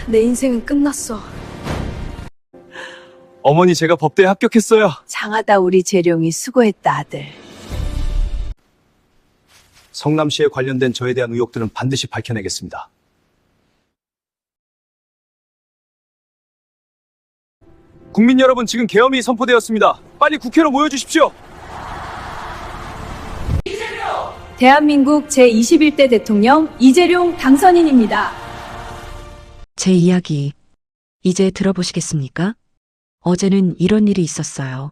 내 인생은 끝났어. 어머니, 제가 법대에 합격했어요. 장하다 우리 재룡이 수고했다 아들. 성남시에 관련된 저에 대한 의혹들은 반드시 밝혀내겠습니다. 국민 여러분, 지금 계엄이 선포되었습니다. 빨리 국회로 모여주십시오. 대한민국 제21대 대통령 이재룡 당선인입니다. 제 이야기 이제 들어보시겠습니까? 어제는 이런 일이 있었어요.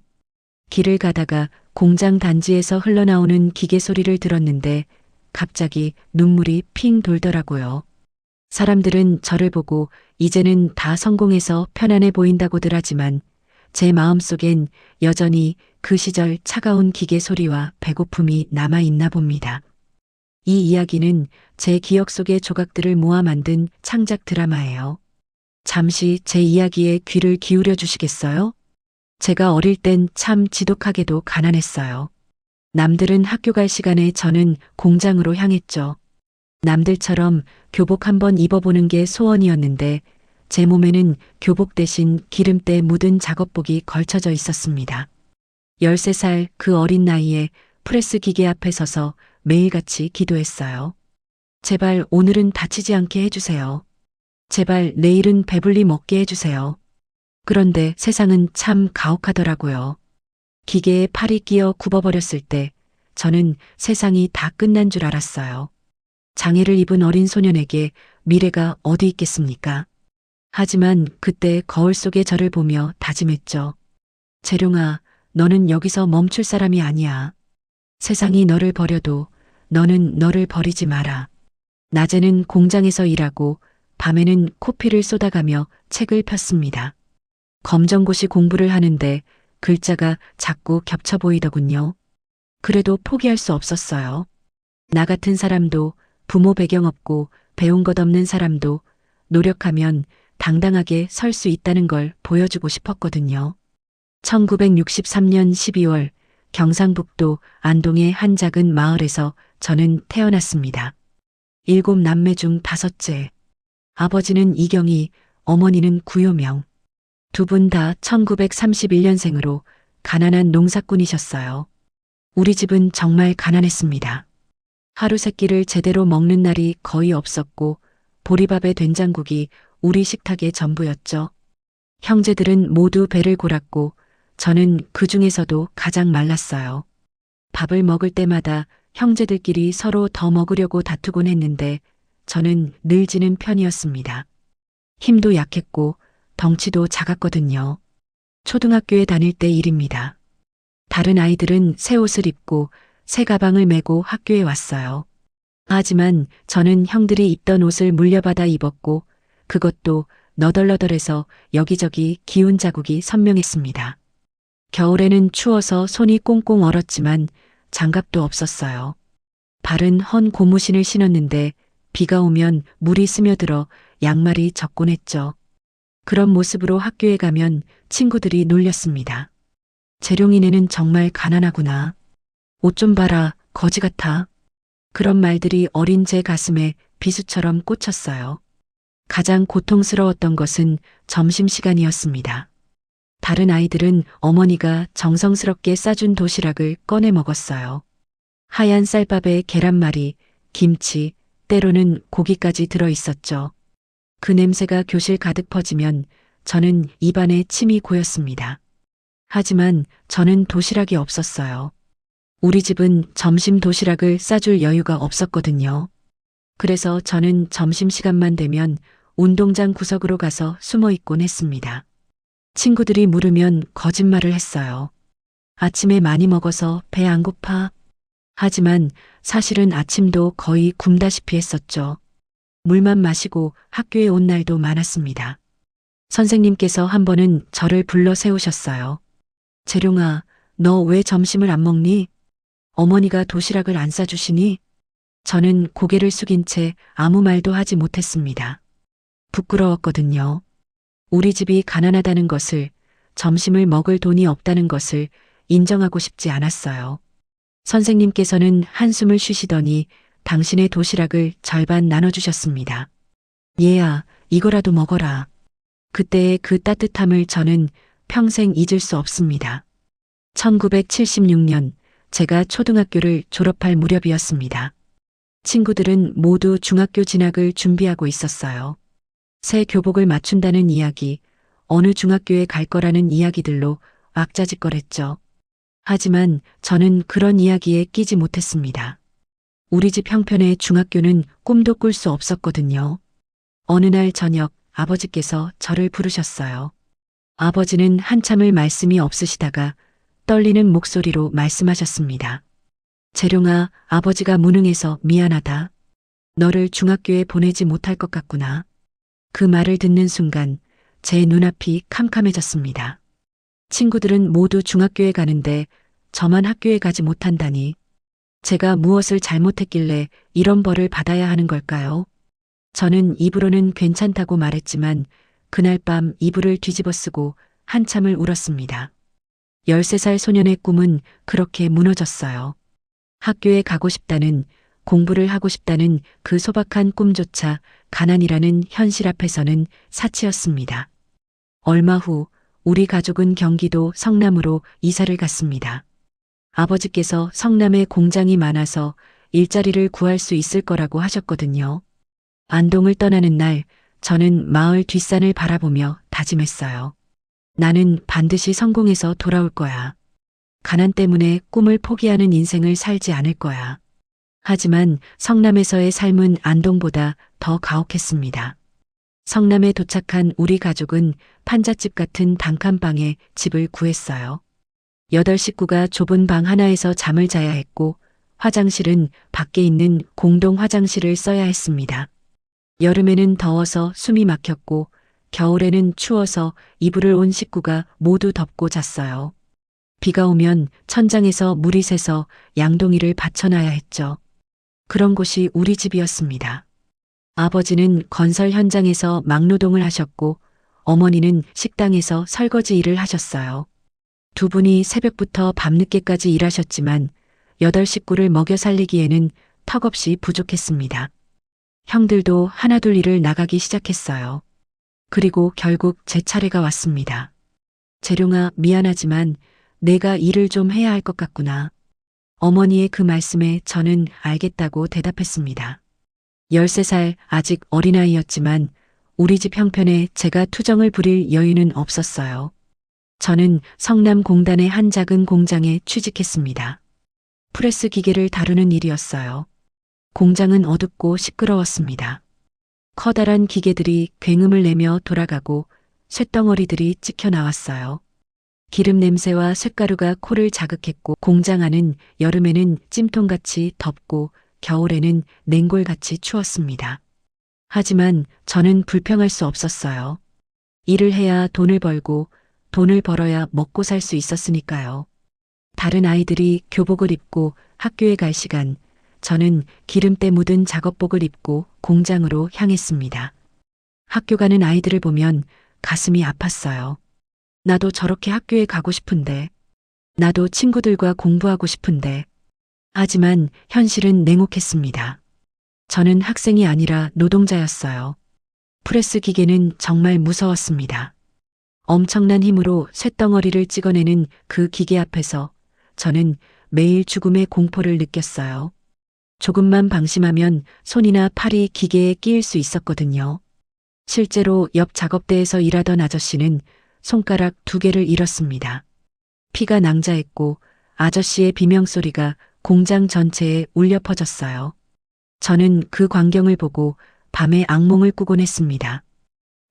길을 가다가 공장 단지에서 흘러나오는 기계 소리를 들었는데 갑자기 눈물이 핑 돌더라고요. 사람들은 저를 보고 이제는 다 성공해서 편안해 보인다고들 하지만 제 마음속엔 여전히 그 시절 차가운 기계 소리와 배고픔이 남아있나 봅니다. 이 이야기는 제 기억 속의 조각들을 모아 만든 창작 드라마예요. 잠시 제 이야기에 귀를 기울여 주시겠어요? 제가 어릴 땐 참 지독하게도 가난했어요. 남들은 학교 갈 시간에 저는 공장으로 향했죠. 남들처럼 교복 한번 입어보는 게 소원이었는데 제 몸에는 교복 대신 기름때 묻은 작업복이 걸쳐져 있었습니다. 13살 그 어린 나이에 프레스 기계 앞에 서서 매일같이 기도했어요. 제발 오늘은 다치지 않게 해주세요. 제발 내일은 배불리 먹게 해주세요. 그런데 세상은 참 가혹하더라고요. 기계에 팔이 끼어 굽어버렸을 때 저는 세상이 다 끝난 줄 알았어요. 장애를 입은 어린 소년에게 미래가 어디 있겠습니까? 하지만 그때 거울 속의 저를 보며 다짐했죠. 재룡아, 너는 여기서 멈출 사람이 아니야. 세상이 너를 버려도 너는 너를 버리지 마라. 낮에는 공장에서 일하고 밤에는 코피를 쏟아가며 책을 폈습니다. 검정고시 공부를 하는데 글자가 자꾸 겹쳐 보이더군요. 그래도 포기할 수 없었어요. 나 같은 사람도 부모 배경 없고 배운 것 없는 사람도 노력하면 당당하게 설 수 있다는 걸 보여주고 싶었거든요. 1963년 12월 경상북도 안동의 한 작은 마을에서 저는 태어났습니다. 7남매 중 5째. 아버지는 이경희, 어머니는 구요명. 두 분 다 1931년생으로 가난한 농사꾼이셨어요. 우리 집은 정말 가난했습니다. 하루 세 끼를 제대로 먹는 날이 거의 없었고 보리밥에 된장국이 우리 식탁의 전부였죠. 형제들은 모두 배를 골았고 저는 그 중에서도 가장 말랐어요. 밥을 먹을 때마다 형제들끼리 서로 더 먹으려고 다투곤 했는데 저는 늘 지는 편이었습니다. 힘도 약했고 덩치도 작았거든요. 초등학교에 다닐 때 일입니다. 다른 아이들은 새 옷을 입고 새 가방을 메고 학교에 왔어요. 하지만 저는 형들이 입던 옷을 물려받아 입었고 그것도 너덜너덜해서 여기저기 기운 자국이 선명했습니다. 겨울에는 추워서 손이 꽁꽁 얼었지만 장갑도 없었어요. 발은 헌 고무신을 신었는데 비가 오면 물이 스며들어 양말이 젖곤 했죠. 그런 모습으로 학교에 가면 친구들이 놀렸습니다. 재룡이네는 정말 가난하구나. 옷 좀 봐라, 거지 같아. 그런 말들이 어린 제 가슴에 비수처럼 꽂혔어요. 가장 고통스러웠던 것은 점심시간이었습니다. 다른 아이들은 어머니가 정성스럽게 싸준 도시락을 꺼내 먹었어요. 하얀 쌀밥에 계란말이, 김치, 때로는 고기까지 들어 있었죠. 그 냄새가 교실 가득 퍼지면 저는 입안에 침이 고였습니다. 하지만 저는 도시락이 없었어요. 우리 집은 점심 도시락을 싸줄 여유가 없었거든요. 그래서 저는 점심시간만 되면 운동장 구석으로 가서 숨어 있곤 했습니다. 친구들이 물으면 거짓말을 했어요. 아침에 많이 먹어서 배 안 고파? 하지만 사실은 아침도 거의 굶다시피 했었죠. 물만 마시고 학교에 온 날도 많았습니다. 선생님께서 한 번은 저를 불러 세우셨어요. 재룡아, 너 왜 점심을 안 먹니? 어머니가 도시락을 안 싸주시니? 저는 고개를 숙인 채 아무 말도 하지 못했습니다. 부끄러웠거든요. 우리 집이 가난하다는 것을, 점심을 먹을 돈이 없다는 것을 인정하고 싶지 않았어요. 선생님께서는 한숨을 쉬시더니 당신의 도시락을 절반 나눠주셨습니다. 얘야, 이거라도 먹어라. 그때의 그 따뜻함을 저는 평생 잊을 수 없습니다. 1976년 제가 초등학교를 졸업할 무렵이었습니다. 친구들은 모두 중학교 진학을 준비하고 있었어요. 새 교복을 맞춘다는 이야기, 어느 중학교에 갈 거라는 이야기들로 왁자지껄했죠. 하지만 저는 그런 이야기에 끼지 못했습니다. 우리 집 형편의 중학교는 꿈도 꿀 수 없었거든요. 어느 날 저녁 아버지께서 저를 부르셨어요. 아버지는 한참을 말씀이 없으시다가 떨리는 목소리로 말씀하셨습니다. 재룡아, 아버지가 무능해서 미안하다. 너를 중학교에 보내지 못할 것 같구나. 그 말을 듣는 순간 제 눈앞이 캄캄해졌습니다. 친구들은 모두 중학교에 가는데 저만 학교에 가지 못한다니. 제가 무엇을 잘못했길래 이런 벌을 받아야 하는 걸까요? 저는 입으로는 괜찮다고 말했지만 그날 밤 이불을 뒤집어 쓰고 한참을 울었습니다. 13살 소년의 꿈은 그렇게 무너졌어요. 학교에 가고 싶다는, 공부를 하고 싶다는 그 소박한 꿈조차 가난이라는 현실 앞에서는 사치였습니다. 얼마 후 우리 가족은 경기도 성남으로 이사를 갔습니다. 아버지께서 성남에 공장이 많아서 일자리를 구할 수 있을 거라고 하셨거든요. 안동을 떠나는 날 저는 마을 뒷산을 바라보며 다짐했어요. 나는 반드시 성공해서 돌아올 거야. 가난 때문에 꿈을 포기하는 인생을 살지 않을 거야. 하지만 성남에서의 삶은 안동보다 더 가혹했습니다. 성남에 도착한 우리 가족은 판잣집 같은 단칸방에 집을 구했어요. 8식구가 좁은 방 하나에서 잠을 자야 했고 화장실은 밖에 있는 공동 화장실을 써야 했습니다. 여름에는 더워서 숨이 막혔고 겨울에는 추워서 이불을 온 식구가 모두 덮고 잤어요. 비가 오면 천장에서 물이 새서 양동이를 받쳐놔야 했죠. 그런 곳이 우리 집이었습니다. 아버지는 건설 현장에서 막노동을 하셨고 어머니는 식당에서 설거지 일을 하셨어요. 두 분이 새벽부터 밤늦게까지 일하셨지만 8식구를 먹여 살리기에는 턱없이 부족했습니다. 형들도 하나둘 일을 나가기 시작했어요. 그리고 결국 제 차례가 왔습니다. 재룡아, 미안하지만 내가 일을 좀 해야 할 것 같구나. 어머니의 그 말씀에 저는 알겠다고 대답했습니다. 13살 아직 어린아이였지만 우리 집 형편에 제가 투정을 부릴 여유는 없었어요. 저는 성남공단의 한 작은 공장에 취직했습니다. 프레스 기계를 다루는 일이었어요. 공장은 어둡고 시끄러웠습니다. 커다란 기계들이 굉음을 내며 돌아가고 쇳덩어리들이 찍혀 나왔어요. 기름 냄새와 쇳가루가 코를 자극했고 공장 안은 여름에는 찜통같이 덥고 겨울에는 냉골같이 추웠습니다. 하지만 저는 불평할 수 없었어요. 일을 해야 돈을 벌고 돈을 벌어야 먹고 살 수 있었으니까요. 다른 아이들이 교복을 입고 학교에 갈 시간, 저는 기름때 묻은 작업복을 입고 공장으로 향했습니다. 학교 가는 아이들을 보면 가슴이 아팠어요. 나도 저렇게 학교에 가고 싶은데, 나도 친구들과 공부하고 싶은데, 하지만 현실은 냉혹했습니다. 저는 학생이 아니라 노동자였어요. 프레스 기계는 정말 무서웠습니다. 엄청난 힘으로 쇳덩어리를 찍어내는 그 기계 앞에서 저는 매일 죽음의 공포를 느꼈어요. 조금만 방심하면 손이나 팔이 기계에 끼일 수 있었거든요. 실제로 옆 작업대에서 일하던 아저씨는 손가락 2개를 잃었습니다. 피가 낭자했고 아저씨의 비명소리가 공장 전체에 울려 퍼졌어요. 저는 그 광경을 보고 밤에 악몽을 꾸곤 했습니다.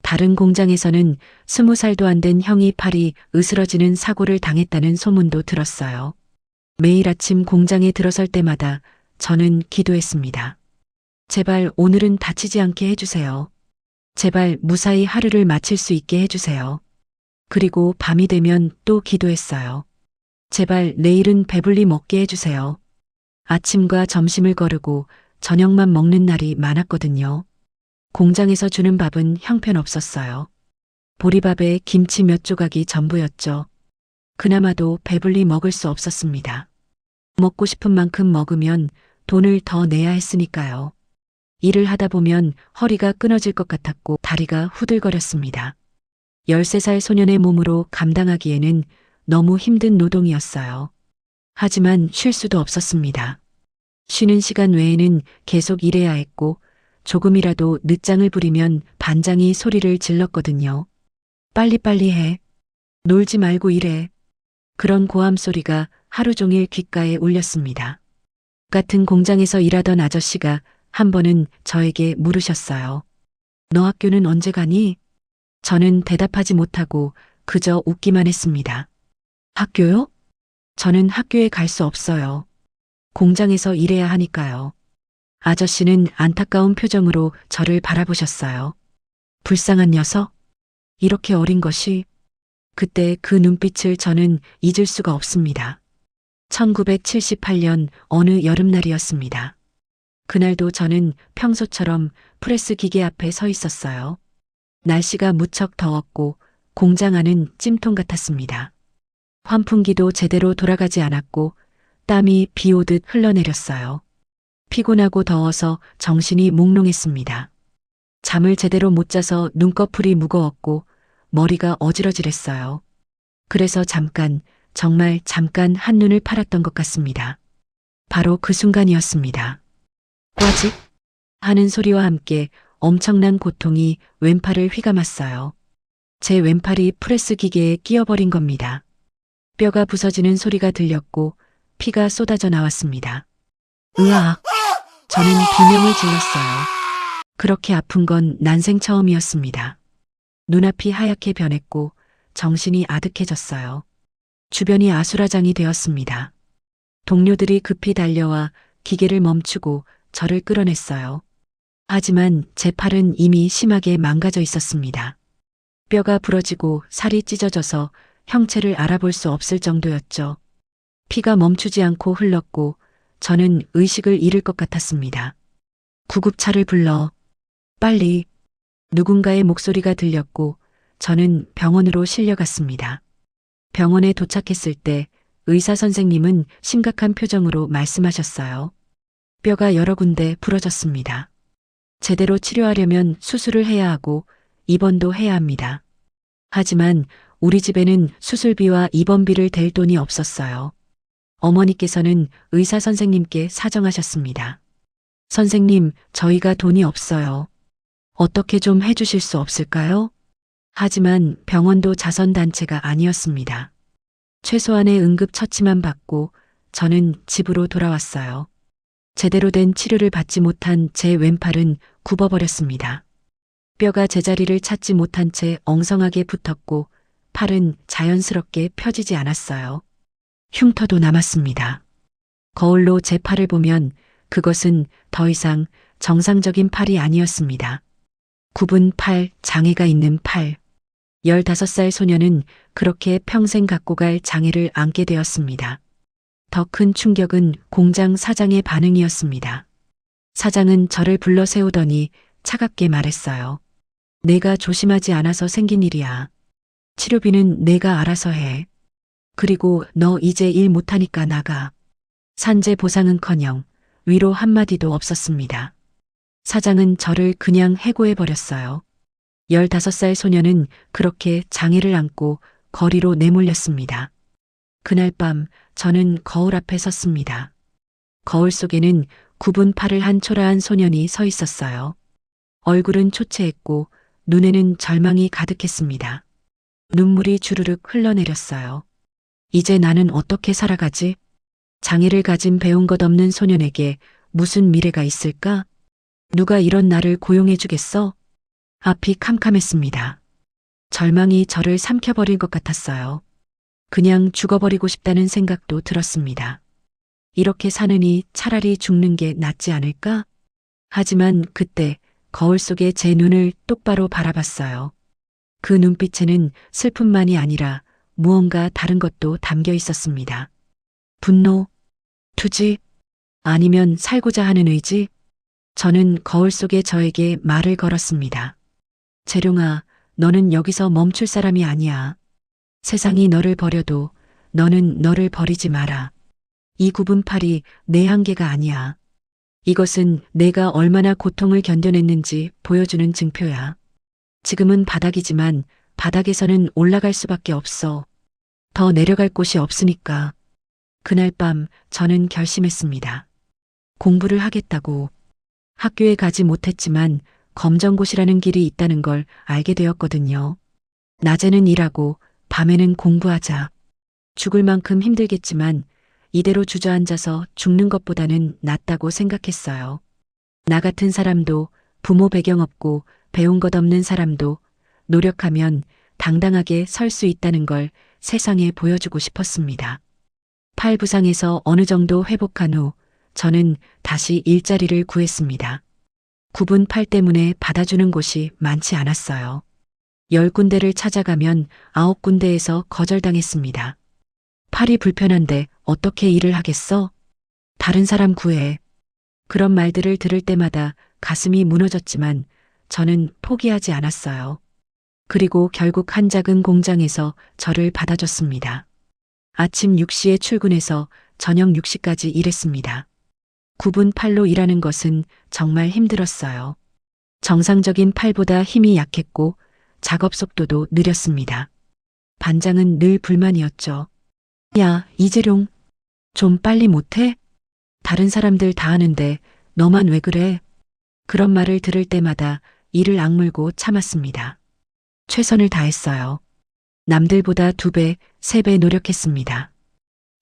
다른 공장에서는 20살도 안 된 형이 팔이 으스러지는 사고를 당했다는 소문도 들었어요. 매일 아침 공장에 들어설 때마다 저는 기도했습니다. 제발 오늘은 다치지 않게 해주세요. 제발 무사히 하루를 마칠 수 있게 해주세요. 그리고 밤이 되면 또 기도했어요. 제발 내일은 배불리 먹게 해주세요. 아침과 점심을 거르고 저녁만 먹는 날이 많았거든요. 공장에서 주는 밥은 형편없었어요. 보리밥에 김치 몇 조각이 전부였죠. 그나마도 배불리 먹을 수 없었습니다. 먹고 싶은 만큼 먹으면 돈을 더 내야 했으니까요. 일을 하다 보면 허리가 끊어질 것 같았고 다리가 후들거렸습니다. 13살 소년의 몸으로 감당하기에는 너무 힘든 노동이었어요. 하지만 쉴 수도 없었습니다. 쉬는 시간 외에는 계속 일해야 했고 조금이라도 늦장을 부리면 반장이 소리를 질렀거든요. 빨리빨리 해. 놀지 말고 일해. 그런 고함 소리가 하루 종일 귓가에 울렸습니다. 같은 공장에서 일하던 아저씨가 한 번은 저에게 물으셨어요. 너 학교는 언제 가니? 저는 대답하지 못하고 그저 웃기만 했습니다. 학교요? 저는 학교에 갈 수 없어요. 공장에서 일해야 하니까요. 아저씨는 안타까운 표정으로 저를 바라보셨어요. 불쌍한 녀석? 이렇게 어린 것이? 그때 그 눈빛을 저는 잊을 수가 없습니다. 1978년 어느 여름날이었습니다. 그날도 저는 평소처럼 프레스 기계 앞에 서 있었어요. 날씨가 무척 더웠고 공장 안은 찜통 같았습니다. 환풍기도 제대로 돌아가지 않았고 땀이 비 오듯 흘러내렸어요. 피곤하고 더워서 정신이 몽롱했습니다. 잠을 제대로 못 자서 눈꺼풀이 무거웠고 머리가 어지러질했어요. 그래서 잠깐, 정말 잠깐 한눈을 팔았던 것 같습니다. 바로 그 순간이었습니다. 꽈직 하는 소리와 함께 엄청난 고통이 왼팔을 휘감았어요. 제 왼팔이 프레스 기계에 끼어버린 겁니다. 뼈가 부서지는 소리가 들렸고 피가 쏟아져 나왔습니다. 으악! 저는 비명을 질렀어요. 그렇게 아픈 건 난생 처음이었습니다. 눈앞이 하얗게 변했고 정신이 아득해졌어요. 주변이 아수라장이 되었습니다. 동료들이 급히 달려와 기계를 멈추고 저를 끌어냈어요. 하지만 제 팔은 이미 심하게 망가져 있었습니다. 뼈가 부러지고 살이 찢어져서 형체를 알아볼 수 없을 정도였죠. 피가 멈추지 않고 흘렀고 저는 의식을 잃을 것 같았습니다. 구급차를 불러. 빨리. 누군가의 목소리가 들렸고 저는 병원으로 실려갔습니다. 병원에 도착했을 때 의사 선생님은 심각한 표정으로 말씀하셨어요. 뼈가 여러 군데 부러졌습니다. 제대로 치료하려면 수술을 해야 하고 입원도 해야 합니다. 하지만 우리 집에는 수술비와 입원비를 댈 돈이 없었어요. 어머니께서는 의사 선생님께 사정하셨습니다. 선생님, 저희가 돈이 없어요. 어떻게 좀 해주실 수 없을까요? 하지만 병원도 자선단체가 아니었습니다. 최소한의 응급처치만 받고 저는 집으로 돌아왔어요. 제대로 된 치료를 받지 못한 제 왼팔은 굽어버렸습니다. 뼈가 제자리를 찾지 못한 채 엉성하게 붙었고 팔은 자연스럽게 펴지지 않았어요. 흉터도 남았습니다. 거울로 제 팔을 보면 그것은 더 이상 정상적인 팔이 아니었습니다. 굽은 팔, 장애가 있는 팔. 15살 소녀는 그렇게 평생 갖고 갈 장애를 안게 되었습니다. 더 큰 충격은 공장 사장의 반응이었습니다. 사장은 저를 불러 세우더니 차갑게 말했어요. 내가 조심하지 않아서 생긴 일이야. 치료비는 내가 알아서 해. 그리고 너 이제 일 못하니까 나가. 산재 보상은커녕 위로 한마디도 없었습니다. 사장은 저를 그냥 해고해버렸어요. 15살 소녀는 그렇게 장애를 안고 거리로 내몰렸습니다. 그날 밤 저는 거울 앞에 섰습니다. 거울 속에는 굽은 팔을 한 초라한 소년이 서 있었어요. 얼굴은 초췌했고 눈에는 절망이 가득했습니다. 눈물이 주르륵 흘러내렸어요. 이제 나는 어떻게 살아가지? 장애를 가진 배운 것 없는 소년에게 무슨 미래가 있을까? 누가 이런 나를 고용해주겠어? 앞이 캄캄했습니다. 절망이 저를 삼켜버릴 것 같았어요. 그냥 죽어버리고 싶다는 생각도 들었습니다. 이렇게 사느니 차라리 죽는 게 낫지 않을까? 하지만 그때 거울 속에 제 눈을 똑바로 바라봤어요. 그 눈빛에는 슬픔만이 아니라 무언가 다른 것도 담겨 있었습니다. 분노, 투지, 아니면 살고자 하는 의지? 저는 거울 속에 저에게 말을 걸었습니다. 재룡아, 너는 여기서 멈출 사람이 아니야. 세상이 너를 버려도 너는 너를 버리지 마라. 이 굽은 팔이 내 한계가 아니야. 이것은 내가 얼마나 고통을 견뎌냈는지 보여주는 증표야. 지금은 바닥이지만 바닥에서는 올라갈 수밖에 없어. 더 내려갈 곳이 없으니까. 그날 밤 저는 결심했습니다. 공부를 하겠다고. 학교에 가지 못했지만 검정고시라는 길이 있다는 걸 알게 되었거든요. 낮에는 일하고 밤에는 공부하자. 죽을 만큼 힘들겠지만 이대로 주저앉아서 죽는 것보다는 낫다고 생각했어요. 나 같은 사람도 부모 배경 없고 배운 것 없는 사람도 노력하면 당당하게 설 수 있다는 걸 세상에 보여주고 싶었습니다. 팔 부상에서 어느 정도 회복한 후 저는 다시 일자리를 구했습니다. 굽은 팔 때문에 받아주는 곳이 많지 않았어요. 10군데를 찾아가면 9군데에서 거절당했습니다. 팔이 불편한데 어떻게 일을 하겠어? 다른 사람 구해. 그런 말들을 들을 때마다 가슴이 무너졌지만 저는 포기하지 않았어요. 그리고 결국 한 작은 공장에서 저를 받아줬습니다. 아침 6시에 출근해서 저녁 6시까지 일했습니다. 굽은 팔로 일하는 것은 정말 힘들었어요. 정상적인 팔보다 힘이 약했고 작업 속도도 느렸습니다. 반장은 늘 불만이었죠. 야, 이재룡. 좀 빨리 못해? 다른 사람들 다 하는데 너만 왜 그래? 그런 말을 들을 때마다 이를 악물고 참았습니다. 최선을 다했어요. 남들보다 2배, 3배 노력했습니다.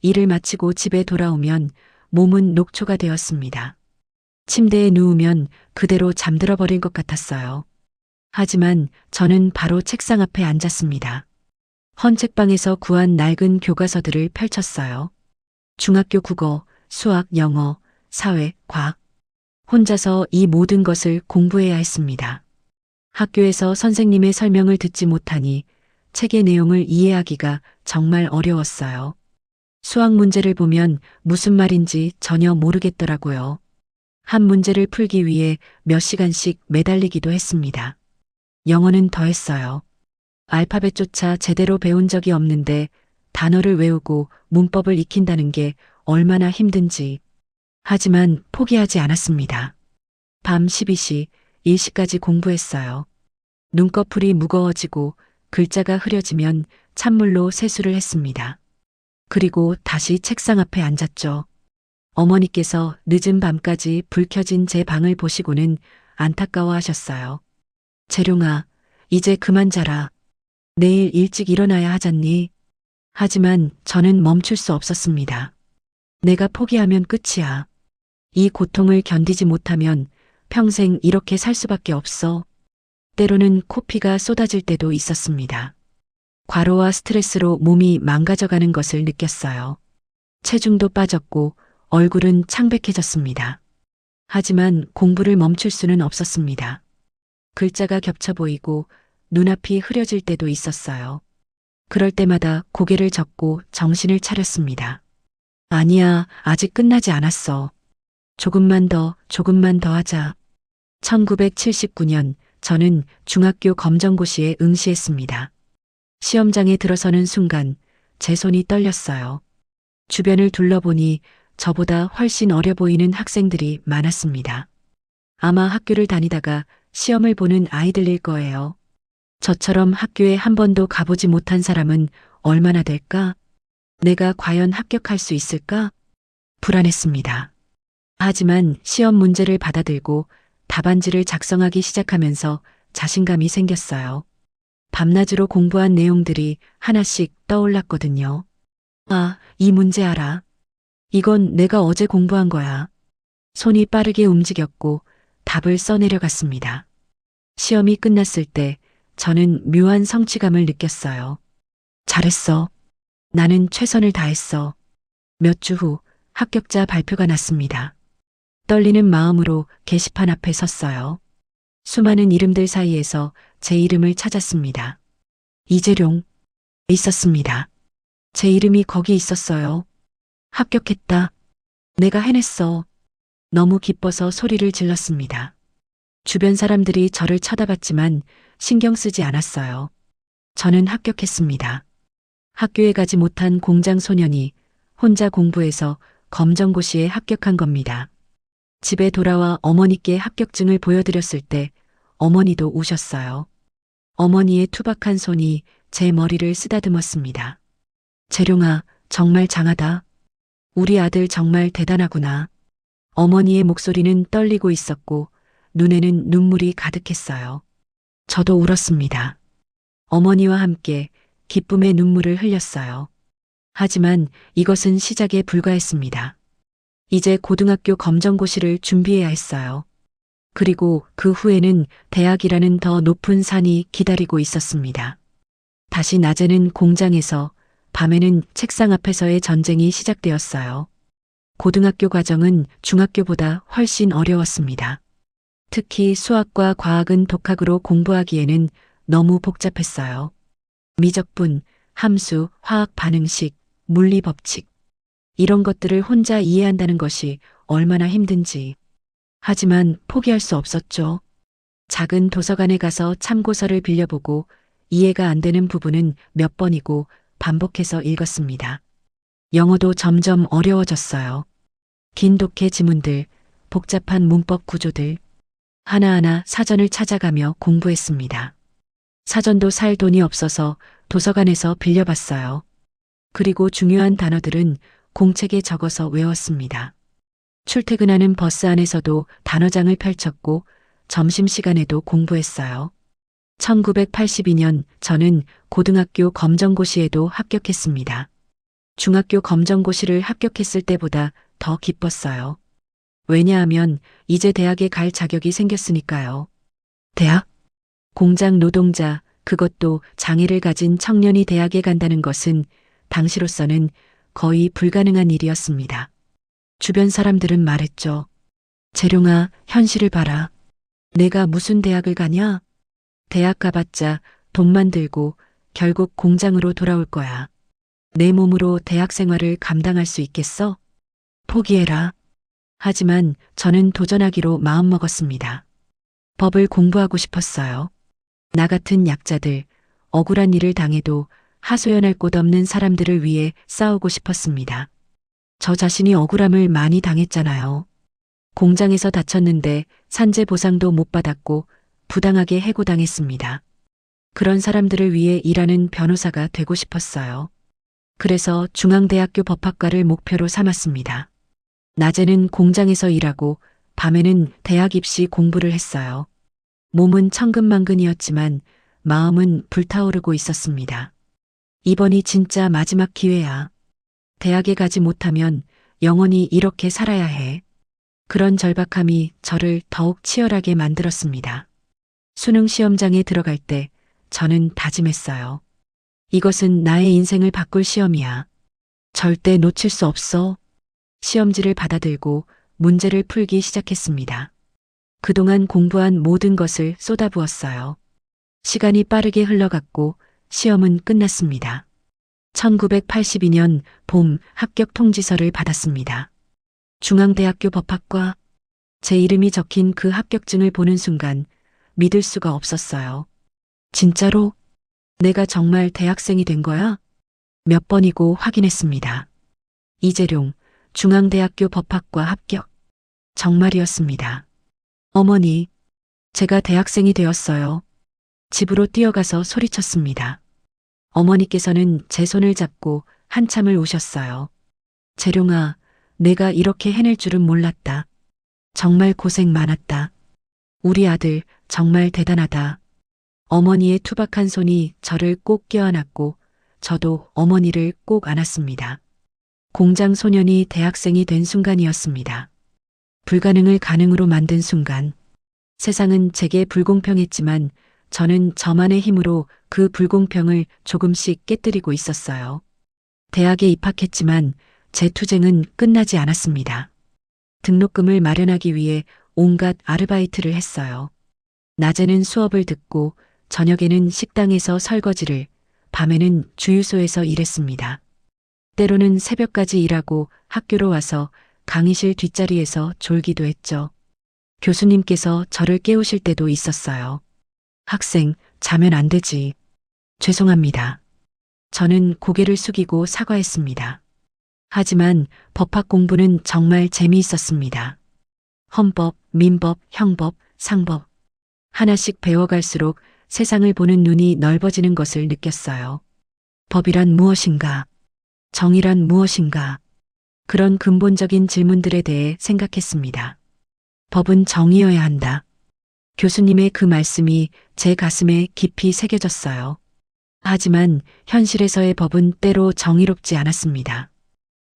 일을 마치고 집에 돌아오면 몸은 녹초가 되었습니다. 침대에 누우면 그대로 잠들어 버릴 것 같았어요. 하지만 저는 바로 책상 앞에 앉았습니다. 헌 책방에서 구한 낡은 교과서들을 펼쳤어요. 중학교 국어, 수학, 영어, 사회, 과학. 혼자서 이 모든 것을 공부해야 했습니다. 학교에서 선생님의 설명을 듣지 못하니 책의 내용을 이해하기가 정말 어려웠어요. 수학 문제를 보면 무슨 말인지 전혀 모르겠더라고요. 한 문제를 풀기 위해 몇 시간씩 매달리기도 했습니다. 영어는 더 했어요. 알파벳조차 제대로 배운 적이 없는데 단어를 외우고 문법을 익힌다는 게 얼마나 힘든지. 하지만 포기하지 않았습니다. 밤 12시, 1시까지 공부했어요. 눈꺼풀이 무거워지고 글자가 흐려지면 찬물로 세수를 했습니다. 그리고 다시 책상 앞에 앉았죠. 어머니께서 늦은 밤까지 불 켜진 제 방을 보시고는 안타까워하셨어요. 재룡아, 이제 그만 자라. 내일 일찍 일어나야 하잖니. 하지만 저는 멈출 수 없었습니다. 내가 포기하면 끝이야. 이 고통을 견디지 못하면 평생 이렇게 살 수밖에 없어. 때로는 코피가 쏟아질 때도 있었습니다. 과로와 스트레스로 몸이 망가져가는 것을 느꼈어요. 체중도 빠졌고 얼굴은 창백해졌습니다. 하지만 공부를 멈출 수는 없었습니다. 글자가 겹쳐 보이고 눈앞이 흐려질 때도 있었어요. 그럴 때마다 고개를 젓고 정신을 차렸습니다. 아니야, 아직 끝나지 않았어. 조금만 더 하자. 1979년 저는 중학교 검정고시에 응시했습니다. 시험장에 들어서는 순간 제 손이 떨렸어요. 주변을 둘러보니 저보다 훨씬 어려 보이는 학생들이 많았습니다. 아마 학교를 다니다가 시험을 보는 아이들일 거예요. 저처럼 학교에 한 번도 가보지 못한 사람은 얼마나 될까? 내가 과연 합격할 수 있을까? 불안했습니다. 하지만 시험 문제를 받아들고 답안지를 작성하기 시작하면서 자신감이 생겼어요. 밤낮으로 공부한 내용들이 하나씩 떠올랐거든요. 아, 이 문제 알아. 이건 내가 어제 공부한 거야. 손이 빠르게 움직였고 답을 써내려갔습니다. 시험이 끝났을 때 저는 묘한 성취감을 느꼈어요. 잘했어. 나는 최선을 다했어. 몇 주 후 합격자 발표가 났습니다. 떨리는 마음으로 게시판 앞에 섰어요. 수많은 이름들 사이에서 제 이름을 찾았습니다. 이재룡. 있었습니다. 제 이름이 거기 있었어요. 합격했다. 내가 해냈어. 너무 기뻐서 소리를 질렀습니다. 주변 사람들이 저를 쳐다봤지만 신경 쓰지 않았어요. 저는 합격했습니다. 학교에 가지 못한 공장 소년이 혼자 공부해서 검정고시에 합격한 겁니다. 집에 돌아와 어머니께 합격증을 보여드렸을 때 어머니도 우셨어요. 어머니의 투박한 손이 제 머리를 쓰다듬었습니다. 재룡아, 정말 장하다. 우리 아들 정말 대단하구나. 어머니의 목소리는 떨리고 있었고 눈에는 눈물이 가득했어요. 저도 울었습니다. 어머니와 함께 기쁨의 눈물을 흘렸어요. 하지만 이것은 시작에 불과했습니다. 이제 고등학교 검정고시를 준비해야 했어요. 그리고 그 후에는 대학이라는 더 높은 산이 기다리고 있었습니다. 다시 낮에는 공장에서, 밤에는 책상 앞에서의 전쟁이 시작되었어요. 고등학교 과정은 중학교보다 훨씬 어려웠습니다. 특히 수학과 과학은 독학으로 공부하기에는 너무 복잡했어요. 미적분, 함수, 화학 반응식, 물리 법칙. 이런 것들을 혼자 이해한다는 것이 얼마나 힘든지. 하지만 포기할 수 없었죠. 작은 도서관에 가서 참고서를 빌려보고 이해가 안 되는 부분은 몇 번이고 반복해서 읽었습니다. 영어도 점점 어려워졌어요. 긴 독해 지문들, 복잡한 문법 구조들. 하나하나 사전을 찾아가며 공부했습니다. 사전도 살 돈이 없어서 도서관에서 빌려봤어요. 그리고 중요한 단어들은 공책에 적어서 외웠습니다. 출퇴근하는 버스 안에서도 단어장을 펼쳤고 점심시간에도 공부했어요. 1982년 저는 고등학교 검정고시에도 합격했습니다. 중학교 검정고시를 합격했을 때보다 더 기뻤어요. 왜냐하면 이제 대학에 갈 자격이 생겼으니까요. 대학? 공장 노동자, 그것도 장애를 가진 청년이 대학에 간다는 것은 당시로서는 거의 불가능한 일이었습니다. 주변 사람들은 말했죠. 재룡아, 현실을 봐라. 내가 무슨 대학을 가냐? 대학 가봤자 돈만 들고 결국 공장으로 돌아올 거야. 내 몸으로 대학 생활을 감당할 수 있겠어? 포기해라. 하지만 저는 도전하기로 마음먹었습니다. 법을 공부하고 싶었어요. 나 같은 약자들, 억울한 일을 당해도 하소연할 곳 없는 사람들을 위해 싸우고 싶었습니다. 저 자신이 억울함을 많이 당했잖아요. 공장에서 다쳤는데 산재 보상도 못 받았고 부당하게 해고당했습니다. 그런 사람들을 위해 일하는 변호사가 되고 싶었어요. 그래서 중앙대학교 법학과를 목표로 삼았습니다. 낮에는 공장에서 일하고 밤에는 대학 입시 공부를 했어요. 몸은 천근만근이었지만 마음은 불타오르고 있었습니다. 이번이 진짜 마지막 기회야. 대학에 가지 못하면 영원히 이렇게 살아야 해. 그런 절박함이 저를 더욱 치열하게 만들었습니다. 수능 시험장에 들어갈 때 저는 다짐했어요. 이것은 나의 인생을 바꿀 시험이야. 절대 놓칠 수 없어. 시험지를 받아들고 문제를 풀기 시작했습니다. 그동안 공부한 모든 것을 쏟아부었어요. 시간이 빠르게 흘러갔고 시험은 끝났습니다. 1982년 봄 합격 통지서를 받았습니다. 중앙대학교 법학과. 제 이름이 적힌 그 합격증을 보는 순간 믿을 수가 없었어요. 진짜로? 내가 정말 대학생이 된 거야? 몇 번이고 확인했습니다. 이재룡, 중앙대학교 법학과 합격. 정말이었습니다. 어머니, 제가 대학생이 되었어요. 집으로 뛰어가서 소리쳤습니다. 어머니께서는 제 손을 잡고 한참을 우셨어요. 재룡아, 내가 이렇게 해낼 줄은 몰랐다. 정말 고생 많았다. 우리 아들 정말 대단하다. 어머니의 투박한 손이 저를 꼭 껴안았고 저도 어머니를 꼭 안았습니다. 공장 소년이 대학생이 된 순간이었습니다. 불가능을 가능으로 만든 순간. 세상은 제게 불공평했지만 저는 저만의 힘으로 그 불공평을 조금씩 깨뜨리고 있었어요. 대학에 입학했지만 제 투쟁은 끝나지 않았습니다. 등록금을 마련하기 위해 온갖 아르바이트를 했어요. 낮에는 수업을 듣고 저녁에는 식당에서 설거지를, 밤에는 주유소에서 일했습니다. 때로는 새벽까지 일하고 학교로 와서 강의실 뒷자리에서 졸기도 했죠. 교수님께서 저를 깨우실 때도 있었어요. 학생, 자면 안 되지. 죄송합니다. 저는 고개를 숙이고 사과했습니다. 하지만 법학 공부는 정말 재미있었습니다. 헌법, 민법, 형법, 상법. 하나씩 배워갈수록 세상을 보는 눈이 넓어지는 것을 느꼈어요. 법이란 무엇인가? 정의란 무엇인가? 그런 근본적인 질문들에 대해 생각했습니다. 법은 정의여야 한다. 교수님의 그 말씀이 제 가슴에 깊이 새겨졌어요. 하지만 현실에서의 법은 때로 정의롭지 않았습니다.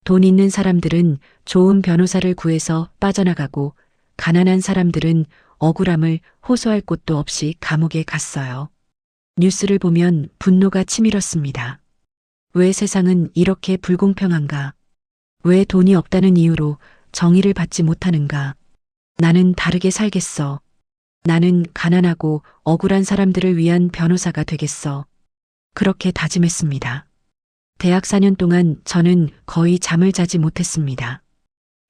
돈 있는 사람들은 좋은 변호사를 구해서 빠져나가고 가난한 사람들은 억울함을 호소할 곳도 없이 감옥에 갔어요. 뉴스를 보면 분노가 치밀었습니다. 왜 세상은 이렇게 불공평한가? 왜 돈이 없다는 이유로 정의를 받지 못하는가? 나는 다르게 살겠어. 나는 가난하고 억울한 사람들을 위한 변호사가 되겠어. 그렇게 다짐했습니다. 대학 4년 동안 저는 거의 잠을 자지 못했습니다.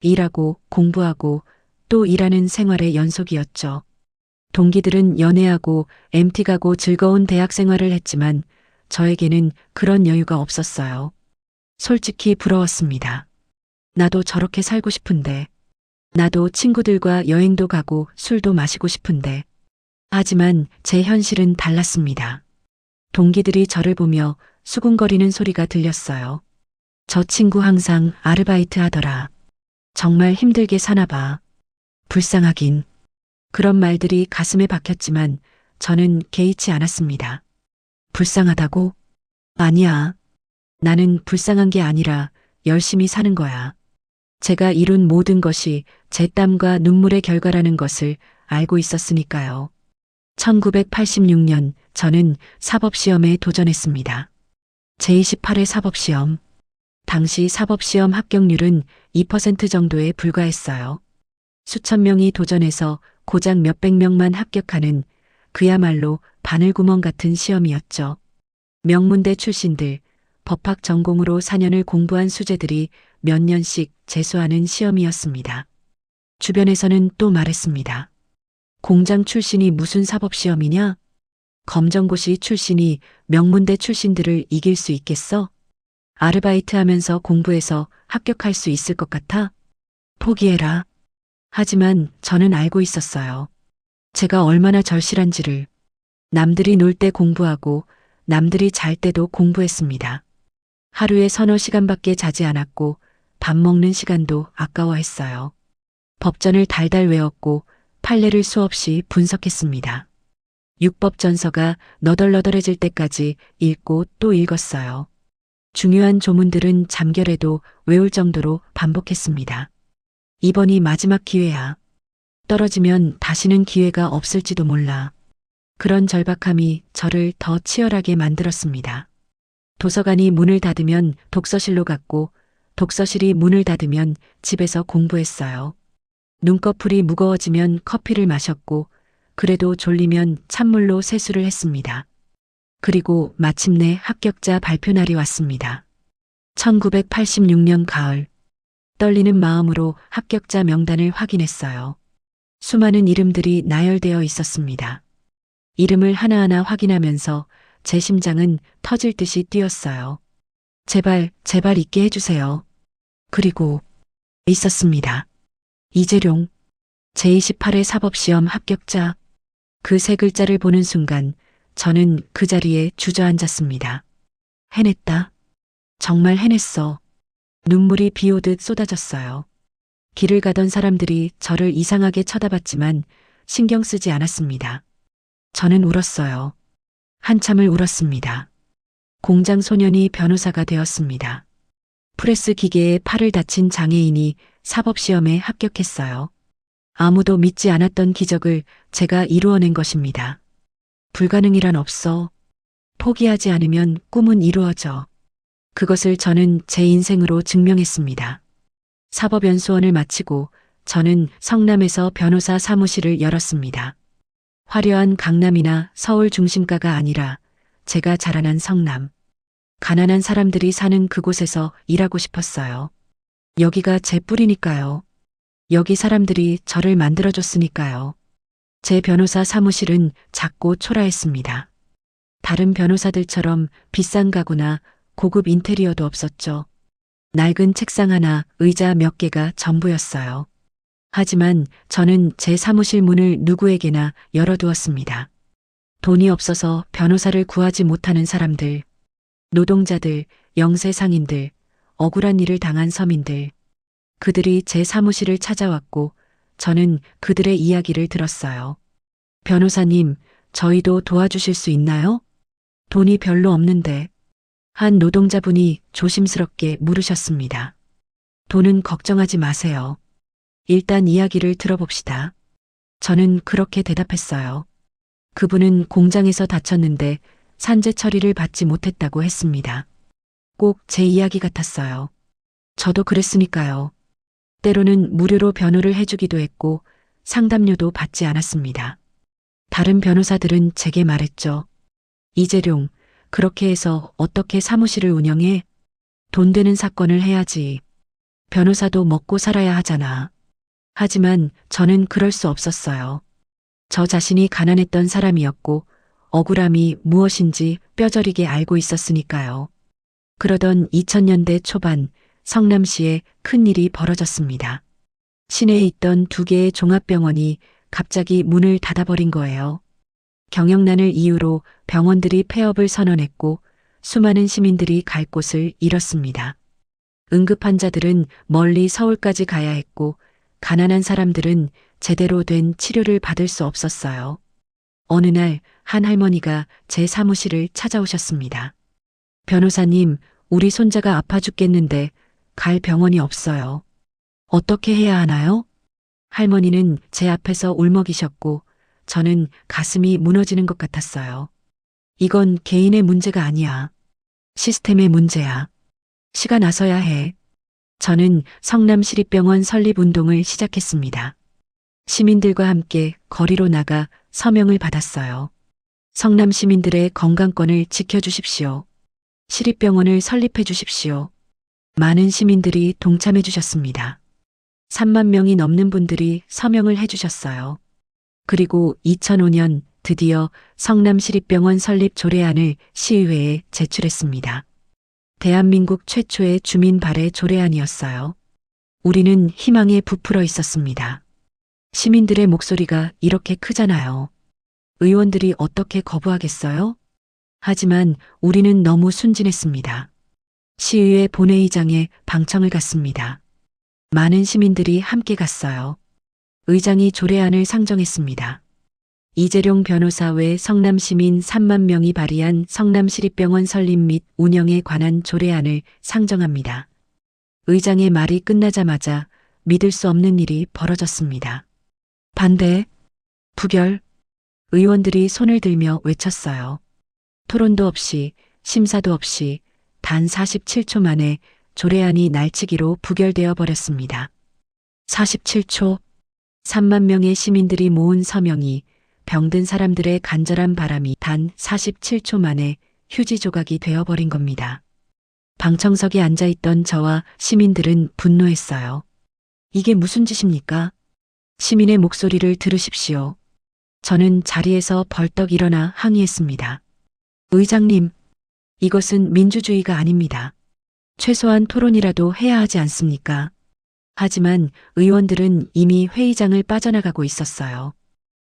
일하고 공부하고 또 일하는 생활의 연속이었죠. 동기들은 연애하고 MT 가고 즐거운 대학 생활을 했지만 저에게는 그런 여유가 없었어요. 솔직히 부러웠습니다. 나도 저렇게 살고 싶은데, 나도 친구들과 여행도 가고 술도 마시고 싶은데. 하지만 제 현실은 달랐습니다. 동기들이 저를 보며 수군거리는 소리가 들렸어요. 저 친구 항상 아르바이트 하더라. 정말 힘들게 사나 봐. 불쌍하긴. 그런 말들이 가슴에 박혔지만 저는 개의치 않았습니다. 불쌍하다고? 아니야. 나는 불쌍한 게 아니라 열심히 사는 거야. 제가 이룬 모든 것이 제 땀과 눈물의 결과라는 것을 알고 있었으니까요. 1986년 저는 사법시험에 도전했습니다. 제28회 사법시험. 당시 사법시험 합격률은 2% 정도에 불과했어요. 수천 명이 도전해서 고작 몇백 명만 합격하는 그야말로 바늘구멍 같은 시험이었죠. 명문대 출신들, 법학 전공으로 4년을 공부한 수재들이 몇 년씩 재수하는 시험이었습니다. 주변에서는 또 말했습니다. 공장 출신이 무슨 사법시험이냐? 검정고시 출신이 명문대 출신들을 이길 수 있겠어? 아르바이트 하면서 공부해서 합격할 수 있을 것 같아? 포기해라. 하지만 저는 알고 있었어요. 제가 얼마나 절실한지를. 남들이 놀 때 공부하고 남들이 잘 때도 공부했습니다. 하루에 서너 시간밖에 자지 않았고 밥 먹는 시간도 아까워했어요. 법전을 달달 외웠고 판례를 수없이 분석했습니다. 육법전서가 너덜너덜해질 때까지 읽고 또 읽었어요. 중요한 조문들은 잠결에도 외울 정도로 반복했습니다. 이번이 마지막 기회야. 떨어지면 다시는 기회가 없을지도 몰라. 그런 절박함이 저를 더 치열하게 만들었습니다. 도서관이 문을 닫으면 독서실로 갔고 독서실이 문을 닫으면 집에서 공부했어요. 눈꺼풀이 무거워지면 커피를 마셨고 그래도 졸리면 찬물로 세수를 했습니다. 그리고 마침내 합격자 발표 날이 왔습니다. 1986년 가을. 떨리는 마음으로 합격자 명단을 확인했어요. 수많은 이름들이 나열되어 있었습니다. 이름을 하나하나 확인하면서 제 심장은 터질 듯이 뛰었어요. 제발, 제발 있게 해주세요. 그리고 있었습니다. 이재룡, 제28회 사법시험 합격자. 그 세 글자를 보는 순간 저는 그 자리에 주저앉았습니다. 해냈다. 정말 해냈어. 눈물이 비 오듯 쏟아졌어요. 길을 가던 사람들이 저를 이상하게 쳐다봤지만 신경 쓰지 않았습니다. 저는 울었어요. 한참을 울었습니다. 공장 소년이 변호사가 되었습니다. 프레스 기계에 팔을 다친 장애인이 사법시험에 합격했어요. 아무도 믿지 않았던 기적을 제가 이루어낸 것입니다. 불가능이란 없어. 포기하지 않으면 꿈은 이루어져. 그것을 저는 제 인생으로 증명했습니다. 사법연수원을 마치고 저는 성남에서 변호사 사무실을 열었습니다. 화려한 강남이나 서울 중심가가 아니라 제가 자라난 성남. 가난한 사람들이 사는 그곳에서 일하고 싶었어요. 여기가 제 뿌리니까요. 여기 사람들이 저를 만들어줬으니까요. 제 변호사 사무실은 작고 초라했습니다. 다른 변호사들처럼 비싼 가구나 고급 인테리어도 없었죠. 낡은 책상 하나, 의자 몇 개가 전부였어요. 하지만 저는 제 사무실 문을 누구에게나 열어두었습니다. 돈이 없어서 변호사를 구하지 못하는 사람들, 노동자들, 영세상인들, 억울한 일을 당한 서민들, 그들이 제 사무실을 찾아왔고 저는 그들의 이야기를 들었어요. 변호사님, 저희도 도와주실 수 있나요? 돈이 별로 없는데. 한 노동자분이 조심스럽게 물으셨습니다. 돈은 걱정하지 마세요. 일단 이야기를 들어봅시다. 저는 그렇게 대답했어요. 그분은 공장에서 다쳤는데 산재 처리를 받지 못했다고 했습니다. 꼭 제 이야기 같았어요. 저도 그랬으니까요. 때로는 무료로 변호를 해주기도 했고 상담료도 받지 않았습니다. 다른 변호사들은 제게 말했죠. 이재룡, 그렇게 해서 어떻게 사무실을 운영해? 돈 되는 사건을 해야지. 변호사도 먹고 살아야 하잖아. 하지만 저는 그럴 수 없었어요. 저 자신이 가난했던 사람이었고 억울함이 무엇인지 뼈저리게 알고 있었으니까요. 그러던 2000년대 초반 성남시에 큰일이 벌어졌습니다. 시내에 있던 2개의 종합병원이 갑자기 문을 닫아버린 거예요. 경영난을 이유로 병원들이 폐업을 선언했고 수많은 시민들이 갈 곳을 잃었습니다. 응급환자들은 멀리 서울까지 가야 했고 가난한 사람들은 제대로 된 치료를 받을 수 없었어요. 어느 날 한 할머니가 제 사무실을 찾아오셨습니다. 변호사님, 우리 손자가 아파 죽겠는데 갈 병원이 없어요. 어떻게 해야 하나요? 할머니는 제 앞에서 울먹이셨고 저는 가슴이 무너지는 것 같았어요. 이건 개인의 문제가 아니야. 시스템의 문제야. 시가 나서야 해. 저는 성남시립병원 설립운동을 시작했습니다. 시민들과 함께 거리로 나가 서명을 받았어요. 성남 시민들의 건강권을 지켜주십시오. 시립병원을 설립해 주십시오. 많은 시민들이 동참해 주셨습니다. 3만 명이 넘는 분들이 서명을 해 주셨어요. 그리고 2005년 드디어 성남시립병원 설립 조례안을 시의회에 제출했습니다. 대한민국 최초의 주민 발의 조례안이었어요. 우리는 희망에 부풀어 있었습니다. 시민들의 목소리가 이렇게 크잖아요. 의원들이 어떻게 거부하겠어요? 하지만 우리는 너무 순진했습니다. 시의회 본회의장에 방청을 갔습니다. 많은 시민들이 함께 갔어요. 의장이 조례안을 상정했습니다. 이재룡 변호사 외 성남시민 3만 명이 발의한 성남시립병원 설립 및 운영에 관한 조례안을 상정합니다. 의장의 말이 끝나자마자 믿을 수 없는 일이 벌어졌습니다. 반대, 부결, 의원들이 손을 들며 외쳤어요. 토론도 없이, 심사도 없이 단 47초 만에 조례안이 날치기로 부결되어 버렸습니다. 47초, 3만 명의 시민들이 모은 서명이 병든 사람들의 간절한 바람이 단 47초 만에 휴지 조각이 되어버린 겁니다. 방청석에 앉아있던 저와 시민들은 분노했어요. 이게 무슨 짓입니까? 시민의 목소리를 들으십시오. 저는 자리에서 벌떡 일어나 항의했습니다. 의장님, 이것은 민주주의가 아닙니다. 최소한 토론이라도 해야 하지 않습니까? 하지만 의원들은 이미 회의장을 빠져나가고 있었어요.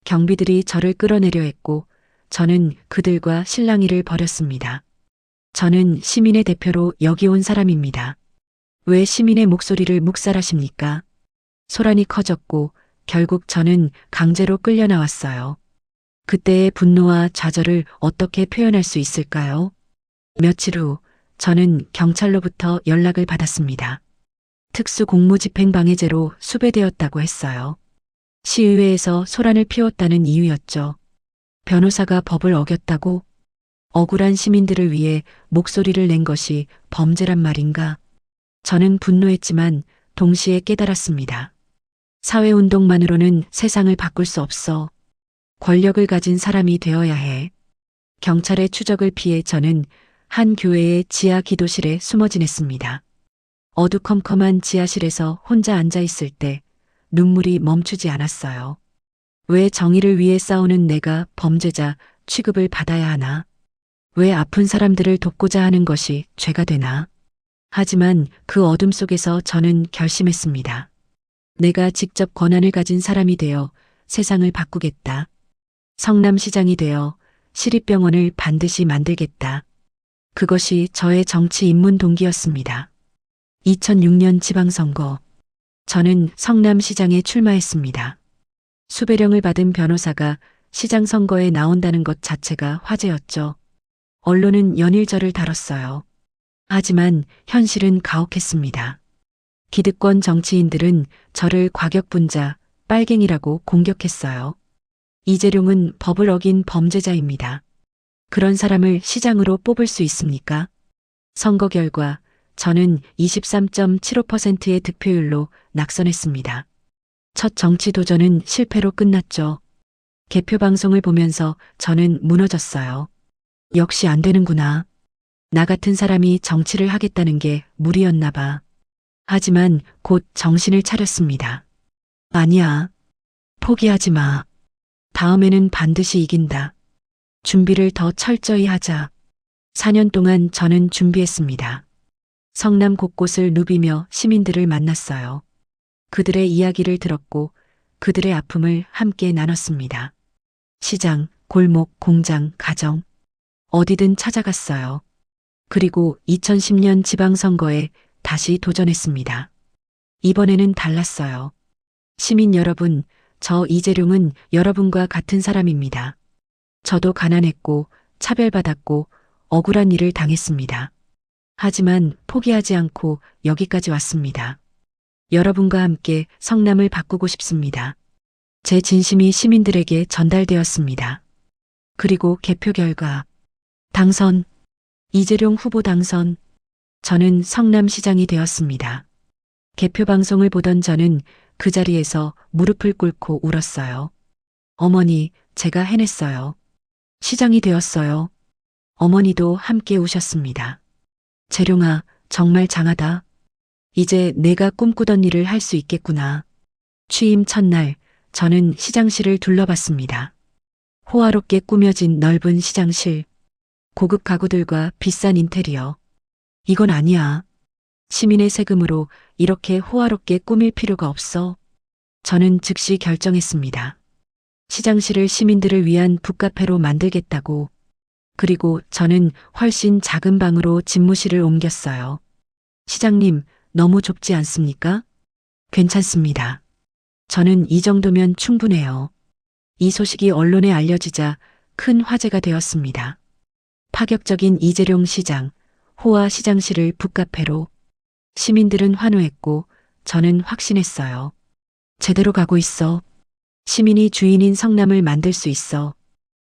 경비들이 저를 끌어내려 했고 저는 그들과 실랑이를 벌였습니다. 저는 시민의 대표로 여기 온 사람입니다. 왜 시민의 목소리를 묵살하십니까? 소란이 커졌고 결국 저는 강제로 끌려 나왔어요. 그때의 분노와 좌절을 어떻게 표현할 수 있을까요? 며칠 후 저는 경찰로부터 연락을 받았습니다. 특수공무집행방해죄로 수배되었다고 했어요. 시의회에서 소란을 피웠다는 이유였죠. 변호사가 법을 어겼다고? 억울한 시민들을 위해 목소리를 낸 것이 범죄란 말인가? 저는 분노했지만 동시에 깨달았습니다. 사회운동만으로는 세상을 바꿀 수 없어. 권력을 가진 사람이 되어야 해. 경찰의 추적을 피해 저는 한 교회의 지하 기도실에 숨어 지냈습니다. 어두컴컴한 지하실에서 혼자 앉아 있을 때 눈물이 멈추지 않았어요. 왜 정의를 위해 싸우는 내가 범죄자 취급을 받아야 하나? 왜 아픈 사람들을 돕고자 하는 것이 죄가 되나? 하지만 그 어둠 속에서 저는 결심했습니다. 내가 직접 권한을 가진 사람이 되어 세상을 바꾸겠다. 성남시장이 되어 시립병원을 반드시 만들겠다. 그것이 저의 정치 입문 동기였습니다. 2006년 지방선거. 저는 성남시장에 출마했습니다. 수배령을 받은 변호사가 시장 선거에 나온다는 것 자체가 화제였죠. 언론은 연일 저를 다뤘어요. 하지만 현실은 가혹했습니다. 기득권 정치인들은 저를 과격분자, 빨갱이라고 공격했어요. 이재룡은 법을 어긴 범죄자입니다. 그런 사람을 시장으로 뽑을 수 있습니까? 선거 결과 저는 23.75%의 득표율로 낙선했습니다. 첫 정치 도전은 실패로 끝났죠. 개표 방송을 보면서 저는 무너졌어요. 역시 안 되는구나. 나 같은 사람이 정치를 하겠다는 게 무리였나 봐. 하지만 곧 정신을 차렸습니다. 아니야. 포기하지 마. 다음에는 반드시 이긴다. 준비를 더 철저히 하자. 4년 동안 저는 준비했습니다. 성남 곳곳을 누비며 시민들을 만났어요. 그들의 이야기를 들었고 그들의 아픔을 함께 나눴습니다. 시장, 골목, 공장, 가정. 어디든 찾아갔어요. 그리고 2010년 지방선거에 다시 도전했습니다. 이번에는 달랐어요. 시민 여러분, 저 이재룡은 여러분과 같은 사람입니다. 저도 가난했고 차별받았고 억울한 일을 당했습니다. 하지만 포기하지 않고 여기까지 왔습니다. 여러분과 함께 성남을 바꾸고 싶습니다. 제 진심이 시민들에게 전달되었습니다. 그리고 개표 결과 당선, 이재룡 후보 당선, 저는 성남시장이 되었습니다. 개표 방송을 보던 저는 그 자리에서 무릎을 꿇고 울었어요. 어머니, 제가 해냈어요. 시장이 되었어요. 어머니도 함께 우셨습니다. 재룡아, 정말 장하다. 이제 내가 꿈꾸던 일을 할 수 있겠구나. 취임 첫날, 저는 시장실을 둘러봤습니다. 호화롭게 꾸며진 넓은 시장실, 고급 가구들과 비싼 인테리어. 이건 아니야. 시민의 세금으로 이렇게 호화롭게 꾸밀 필요가 없어. 저는 즉시 결정했습니다. 시장실을 시민들을 위한 북카페로 만들겠다고. 그리고 저는 훨씬 작은 방으로 집무실을 옮겼어요. 시장님, 너무 좁지 않습니까? 괜찮습니다. 저는 이 정도면 충분해요. 이 소식이 언론에 알려지자 큰 화제가 되었습니다. 파격적인 이재룡 시장, 호화 시장실을 북카페로. 시민들은 환호했고 저는 확신했어요. 제대로 가고 있어. 시민이 주인인 성남을 만들 수 있어.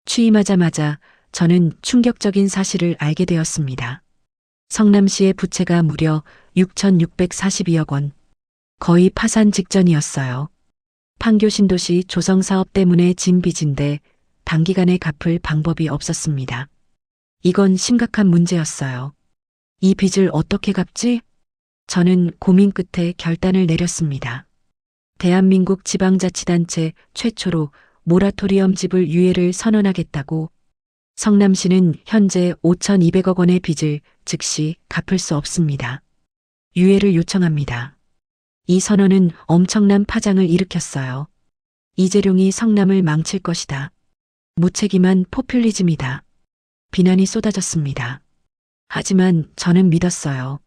취임하자마자 저는 충격적인 사실을 알게 되었습니다. 성남시의 부채가 무려 6,642억 원. 거의 파산 직전이었어요. 판교 신도시 조성사업 때문에 진 빚인데 단기간에 갚을 방법이 없었습니다. 이건 심각한 문제였어요. 이 빚을 어떻게 갚지? 저는 고민 끝에 결단을 내렸습니다. 대한민국 지방자치단체 최초로 모라토리엄 지불 유예를 선언하겠다고. 성남시는 현재 5,200억 원의 빚을 즉시 갚을 수 없습니다. 유예를 요청합니다. 이 선언은 엄청난 파장을 일으켰어요. 이재룡이 성남을 망칠 것이다. 무책임한 포퓰리즘이다. 비난이 쏟아졌습니다. 하지만 저는 믿었어요.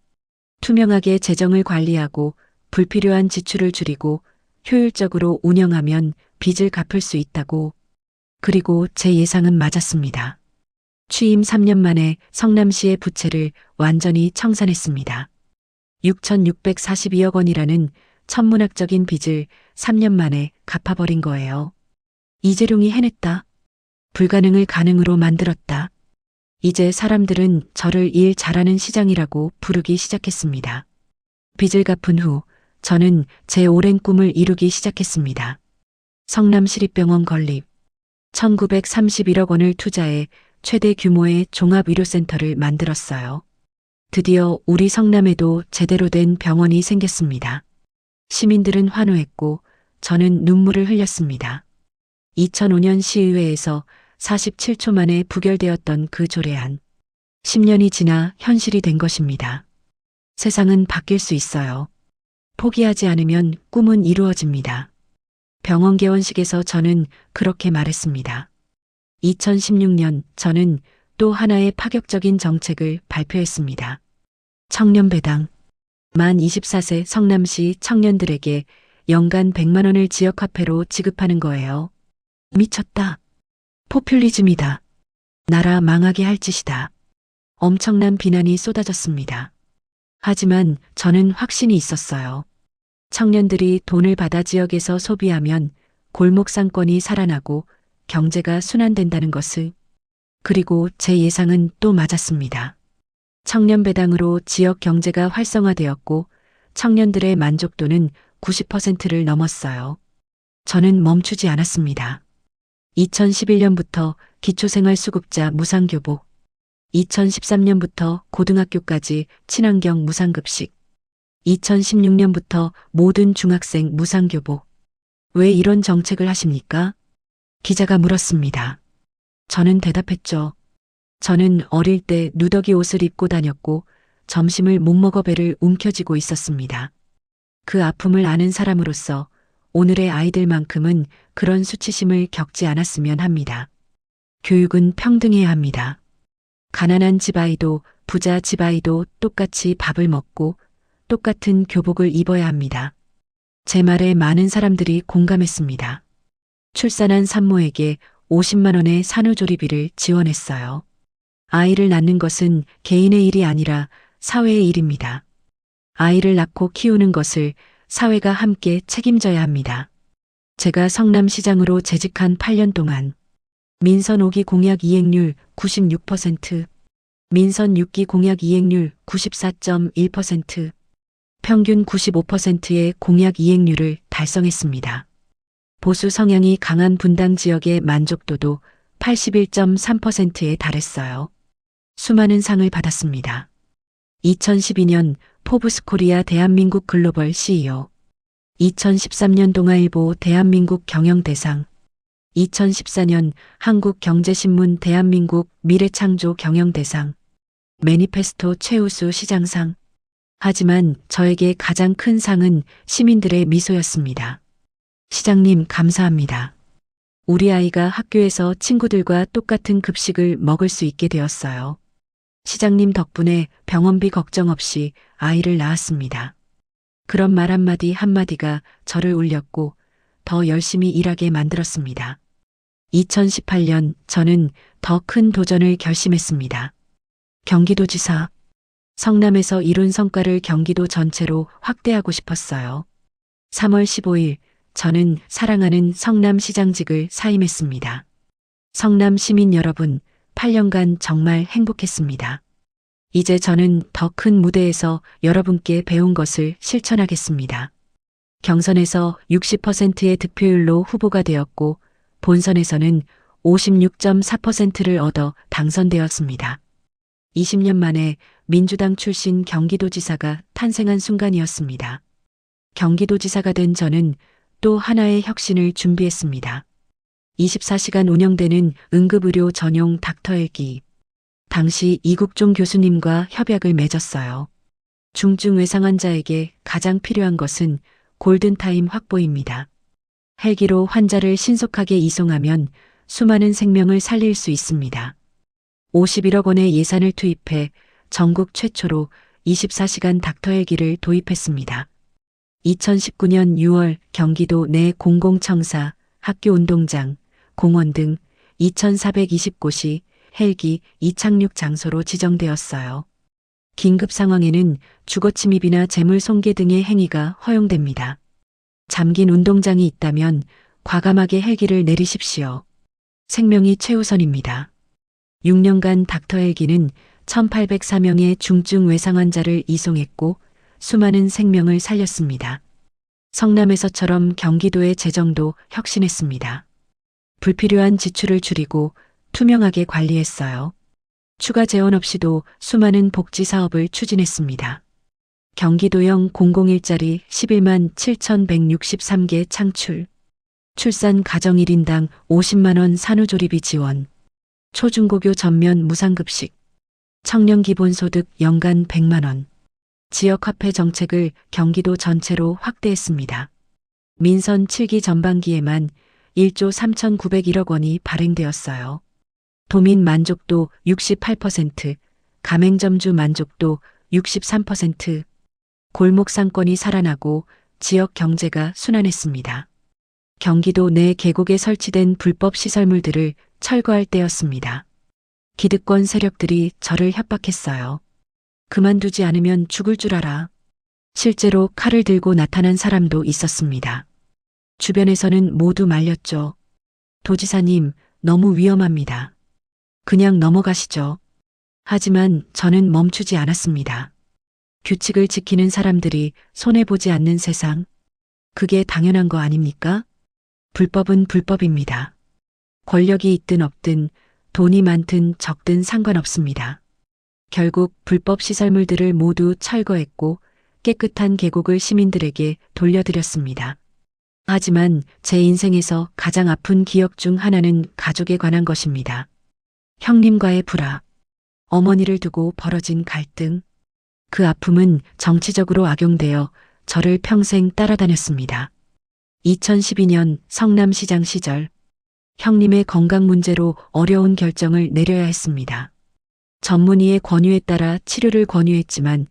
투명하게 재정을 관리하고 불필요한 지출을 줄이고 효율적으로 운영하면 빚을 갚을 수 있다고. 그리고 제 예상은 맞았습니다. 취임 3년 만에 성남시의 부채를 완전히 청산했습니다. 6,642억 원이라는 천문학적인 빚을 3년 만에 갚아버린 거예요. 이재룡이 해냈다. 불가능을 가능으로 만들었다. 이제 사람들은 저를 일 잘하는 시장이라고 부르기 시작했습니다. 빚을 갚은 후 저는 제 오랜 꿈을 이루기 시작했습니다. 성남시립병원 건립. 1,931억 원을 투자해 최대 규모의 종합의료센터를 만들었어요. 드디어 우리 성남에도 제대로 된 병원이 생겼습니다. 시민들은 환호했고 저는 눈물을 흘렸습니다. 2005년 시의회에서 47초 만에 부결되었던 그 조례안. 10년이 지나 현실이 된 것입니다. 세상은 바뀔 수 있어요. 포기하지 않으면 꿈은 이루어집니다. 병원 개원식에서 저는 그렇게 말했습니다. 2016년 저는 또 하나의 파격적인 정책을 발표했습니다. 청년배당. 만 24세 성남시 청년들에게 연간 100만 원을 지역화폐로 지급하는 거예요. 미쳤다. 포퓰리즘이다. 나라 망하게 할 짓이다. 엄청난 비난이 쏟아졌습니다. 하지만 저는 확신이 있었어요. 청년들이 돈을 받아 지역에서 소비하면 골목 상권이 살아나고 경제가 순환된다는 것을. 그리고 제 예상은 또 맞았습니다. 청년배당으로 지역 경제가 활성화되었고 청년들의 만족도는 90%를 넘었어요. 저는 멈추지 않았습니다. 2011년부터 기초생활수급자 무상교복, 2013년부터 고등학교까지 친환경 무상급식, 2016년부터 모든 중학생 무상교복. 왜 이런 정책을 하십니까? 기자가 물었습니다. 저는 대답했죠. 저는 어릴 때 누더기 옷을 입고 다녔고 점심을 못 먹어 배를 움켜쥐고 있었습니다. 그 아픔을 아는 사람으로서 오늘의 아이들만큼은 그런 수치심을 겪지 않았으면 합니다. 교육은 평등해야 합니다. 가난한 집 아이도 부자 집 아이도 똑같이 밥을 먹고 똑같은 교복을 입어야 합니다. 제 말에 많은 사람들이 공감했습니다. 출산한 산모에게 50만 원의 산후조리비를 지원했어요. 아이를 낳는 것은 개인의 일이 아니라 사회의 일입니다. 아이를 낳고 키우는 것을 사회가 함께 책임져야 합니다. 제가 성남시장으로 재직한 8년 동안 민선 5기 공약 이행률 96%, 민선 6기 공약 이행률 94.1%, 평균 95%의 공약 이행률을 달성했습니다. 보수 성향이 강한 분당 지역의 만족도도 81.3%에 달했어요. 수많은 상을 받았습니다. 2012년 포브스 코리아 대한민국 글로벌 CEO, 2013년 동아일보 대한민국 경영대상, 2014년 한국경제신문 대한민국 미래창조 경영대상, 매니페스토 최우수 시장상. 하지만 저에게 가장 큰 상은 시민들의 미소였습니다. 시장님 감사합니다. 우리 아이가 학교에서 친구들과 똑같은 급식을 먹을 수 있게 되었어요. 시장님 덕분에 병원비 걱정 없이 아이를 낳았습니다. 그런 말 한마디 한마디가 저를 울렸고 더 열심히 일하게 만들었습니다. 2018년 저는 더 큰 도전을 결심했습니다. 경기도지사. 성남에서 이룬 성과를 경기도 전체로 확대하고 싶었어요. 3월 15일 저는 사랑하는 성남시장직을 사임했습니다. 성남 시민 여러분, 8년간 정말 행복했습니다. 이제 저는 더 큰 무대에서 여러분께 배운 것을 실천하겠습니다. 경선에서 60%의 득표율로 후보가 되었고 본선에서는 56.4%를 얻어 당선되었습니다. 20년 만에 민주당 출신 경기도지사가 탄생한 순간이었습니다. 경기도지사가 된 저는 또 하나의 혁신을 준비했습니다. 24시간 운영되는 응급의료 전용 닥터헬기. 당시 이국종 교수님과 협약을 맺었어요. 중증 외상 환자에게 가장 필요한 것은 골든타임 확보입니다. 헬기로 환자를 신속하게 이송하면 수많은 생명을 살릴 수 있습니다. 51억 원의 예산을 투입해 전국 최초로 24시간 닥터헬기를 도입했습니다. 2019년 6월 경기도 내 공공청사, 학교 운동장, 공원 등 2,420곳이 헬기 이착륙 장소로 지정되었어요. 긴급 상황에는 주거 침입이나 재물 손괴 등의 행위가 허용됩니다. 잠긴 운동장이 있다면 과감하게 헬기를 내리십시오. 생명이 최우선입니다. 6년간 닥터 헬기는 1,804명의 중증 외상 환자를 이송했고 수많은 생명을 살렸습니다. 성남에서처럼 경기도의 재정도 혁신했습니다. 불필요한 지출을 줄이고 투명하게 관리했어요. 추가 재원 없이도 수많은 복지 사업을 추진했습니다. 경기도형 공공일자리 11만 7,163개 창출, 출산 가정 1인당 50만 원 산후조리비 지원, 초중고교 전면 무상급식, 청년 기본소득 연간 100만 원, 지역화폐 정책을 경기도 전체로 확대했습니다. 민선 7기 전반기에만 1조 3,901억 원이 발행되었어요. 도민 만족도 68%, 가맹점주 만족도 63%, 골목 상권이 살아나고 지역 경제가 순환했습니다. 경기도 내 계곡에 설치된 불법 시설물들을 철거할 때였습니다. 기득권 세력들이 저를 협박했어요. 그만두지 않으면 죽을 줄 알아. 실제로 칼을 들고 나타난 사람도 있었습니다. 주변에서는 모두 말렸죠. 도지사님, 너무 위험합니다. 그냥 넘어가시죠. 하지만 저는 멈추지 않았습니다. 규칙을 지키는 사람들이 손해보지 않는 세상. 그게 당연한 거 아닙니까? 불법은 불법입니다. 권력이 있든 없든 돈이 많든 적든 상관없습니다. 결국 불법 시설물들을 모두 철거했고 깨끗한 계곡을 시민들에게 돌려드렸습니다. 하지만 제 인생에서 가장 아픈 기억 중 하나는 가족에 관한 것입니다. 형님과의 불화, 어머니를 두고 벌어진 갈등, 그 아픔은 정치적으로 악용되어 저를 평생 따라다녔습니다. 2012년 성남시장 시절, 형님의 건강 문제로 어려운 결정을 내려야 했습니다. 전문의의 권유에 따라 치료를 권유했지만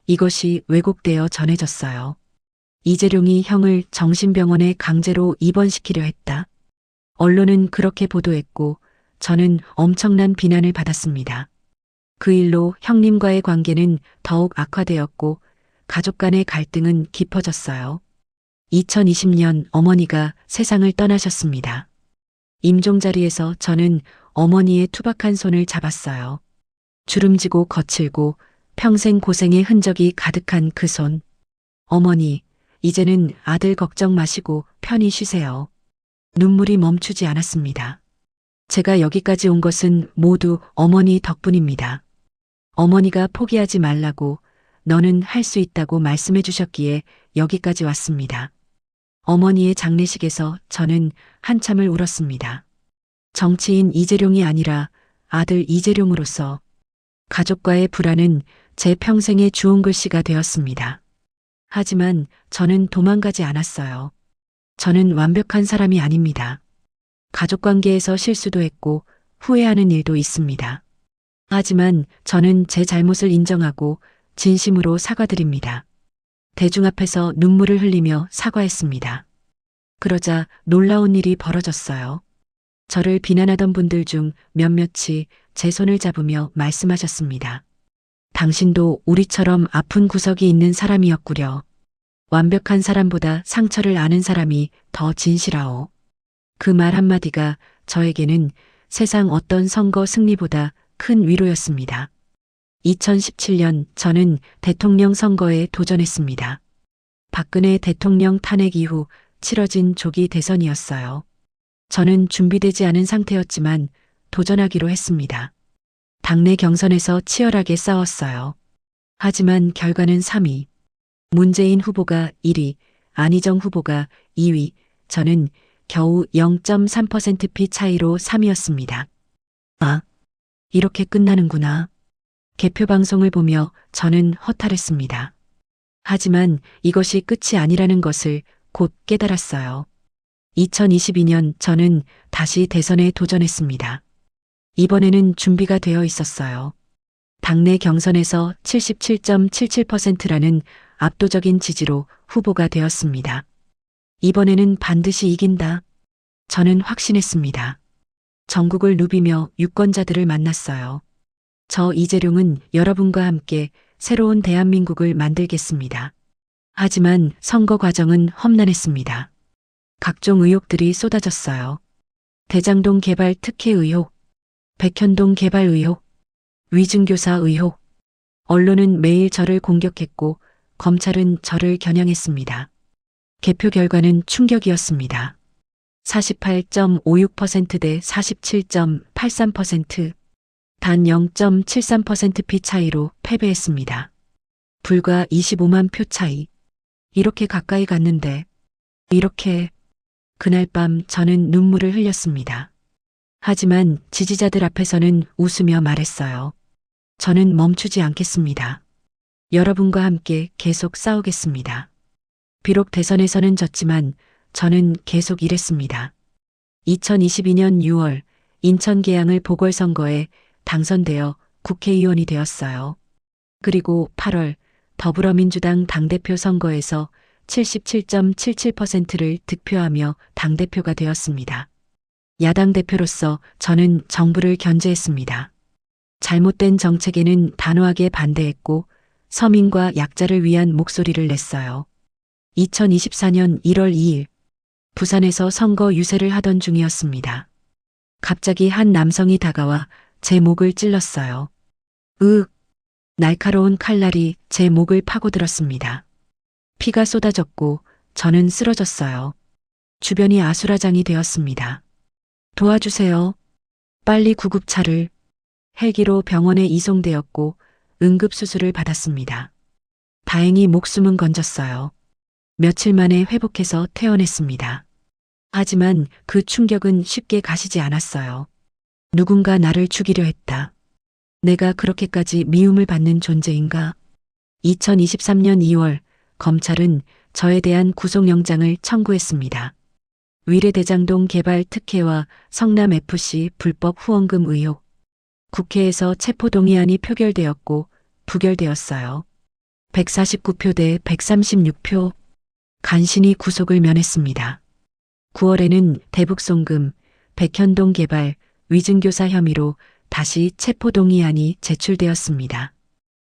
이것이 왜곡되어 전해졌어요. 이재룡이 형을 정신병원에 강제로 입원시키려 했다. 언론은 그렇게 보도했고 저는 엄청난 비난을 받았습니다. 그 일로 형님과의 관계는 더욱 악화되었고 가족 간의 갈등은 깊어졌어요. 2020년 어머니가 세상을 떠나셨습니다. 임종 자리에서 저는 어머니의 투박한 손을 잡았어요. 주름지고 거칠고 평생 고생의 흔적이 가득한 그 손. 어머니, 이제는 아들 걱정 마시고 편히 쉬세요. 눈물이 멈추지 않았습니다. 제가 여기까지 온 것은 모두 어머니 덕분입니다. 어머니가 포기하지 말라고, 너는 할 수 있다고 말씀해 주셨기에 여기까지 왔습니다. 어머니의 장례식에서 저는 한참을 울었습니다. 정치인 이재룡이 아니라 아들 이재룡으로서 가족과의 불화는 제 평생의 주운 글씨가 되었습니다. 하지만 저는 도망가지 않았어요. 저는 완벽한 사람이 아닙니다. 가족관계에서 실수도 했고 후회하는 일도 있습니다. 하지만 저는 제 잘못을 인정하고 진심으로 사과드립니다. 대중 앞에서 눈물을 흘리며 사과했습니다. 그러자 놀라운 일이 벌어졌어요. 저를 비난하던 분들 중 몇몇이 제 손을 잡으며 말씀하셨습니다. 당신도 우리처럼 아픈 구석이 있는 사람이었구려. 완벽한 사람보다 상처를 아는 사람이 더 진실하오. 그 말 한마디가 저에게는 세상 어떤 선거 승리보다 큰 위로였습니다. 2017년 저는 대통령 선거에 도전했습니다. 박근혜 대통령 탄핵 이후 치러진 조기 대선이었어요. 저는 준비되지 않은 상태였지만 도전하기로 했습니다. 당내 경선에서 치열하게 싸웠어요. 하지만 결과는 3위. 문재인 후보가 1위, 안희정 후보가 2위, 저는 겨우 0.3%p 차이로 3위였습니다. 아, 이렇게 끝나는구나. 개표 방송을 보며 저는 허탈했습니다. 하지만 이것이 끝이 아니라는 것을 곧 깨달았어요. 2022년 저는 다시 대선에 도전했습니다. 이번에는 준비가 되어 있었어요. 당내 경선에서 77.77%라는 압도적인 지지로 후보가 되었습니다. 이번에는 반드시 이긴다. 저는 확신했습니다. 전국을 누비며 유권자들을 만났어요. 저 이재룡은 여러분과 함께 새로운 대한민국을 만들겠습니다. 하지만 선거 과정은 험난했습니다. 각종 의혹들이 쏟아졌어요. 대장동 개발 특혜 의혹, 백현동 개발 의혹, 위증교사 의혹. 언론은 매일 저를 공격했고 검찰은 저를 겨냥했습니다. 개표 결과는 충격이었습니다. 48.56% 대 47.83%, 단 0.73%p 차이로 패배했습니다. 불과 25만 표 차이. 이렇게 가까이 갔는데, 이렇게. 그날 밤 저는 눈물을 흘렸습니다. 하지만 지지자들 앞에서는 웃으며 말했어요. 저는 멈추지 않겠습니다. 여러분과 함께 계속 싸우겠습니다. 비록 대선에서는 졌지만 저는 계속 일했습니다. 2022년 6월 인천 계양을 보궐선거에 당선되어 국회의원이 되었어요. 그리고 8월 더불어민주당 당대표 선거에서 77.77%를 득표하며 당대표가 되었습니다. 야당 대표로서 저는 정부를 견제했습니다. 잘못된 정책에는 단호하게 반대했고 서민과 약자를 위한 목소리를 냈어요. 2024년 1월 2일 부산에서 선거 유세를 하던 중이었습니다. 갑자기 한 남성이 다가와 제 목을 찔렀어요. 으윽! 날카로운 칼날이 제 목을 파고들었습니다. 피가 쏟아졌고 저는 쓰러졌어요. 주변이 아수라장이 되었습니다. 도와주세요. 빨리 구급차를. 헬기로 병원에 이송되었고 응급수술을 받았습니다. 다행히 목숨은 건졌어요. 며칠 만에 회복해서 퇴원했습니다. 하지만 그 충격은 쉽게 가시지 않았어요. 누군가 나를 죽이려 했다. 내가 그렇게까지 미움을 받는 존재인가? 2023년 2월 검찰은 저에 대한 구속영장을 청구했습니다. 위례대장동 개발 특혜와 성남FC 불법 후원금 의혹. 국회에서 체포동의안이 표결되었고 부결되었어요. 149표 대 136표. 간신히 구속을 면했습니다. 9월에는 대북송금, 백현동 개발, 위증교사 혐의로 다시 체포동의안이 제출되었습니다.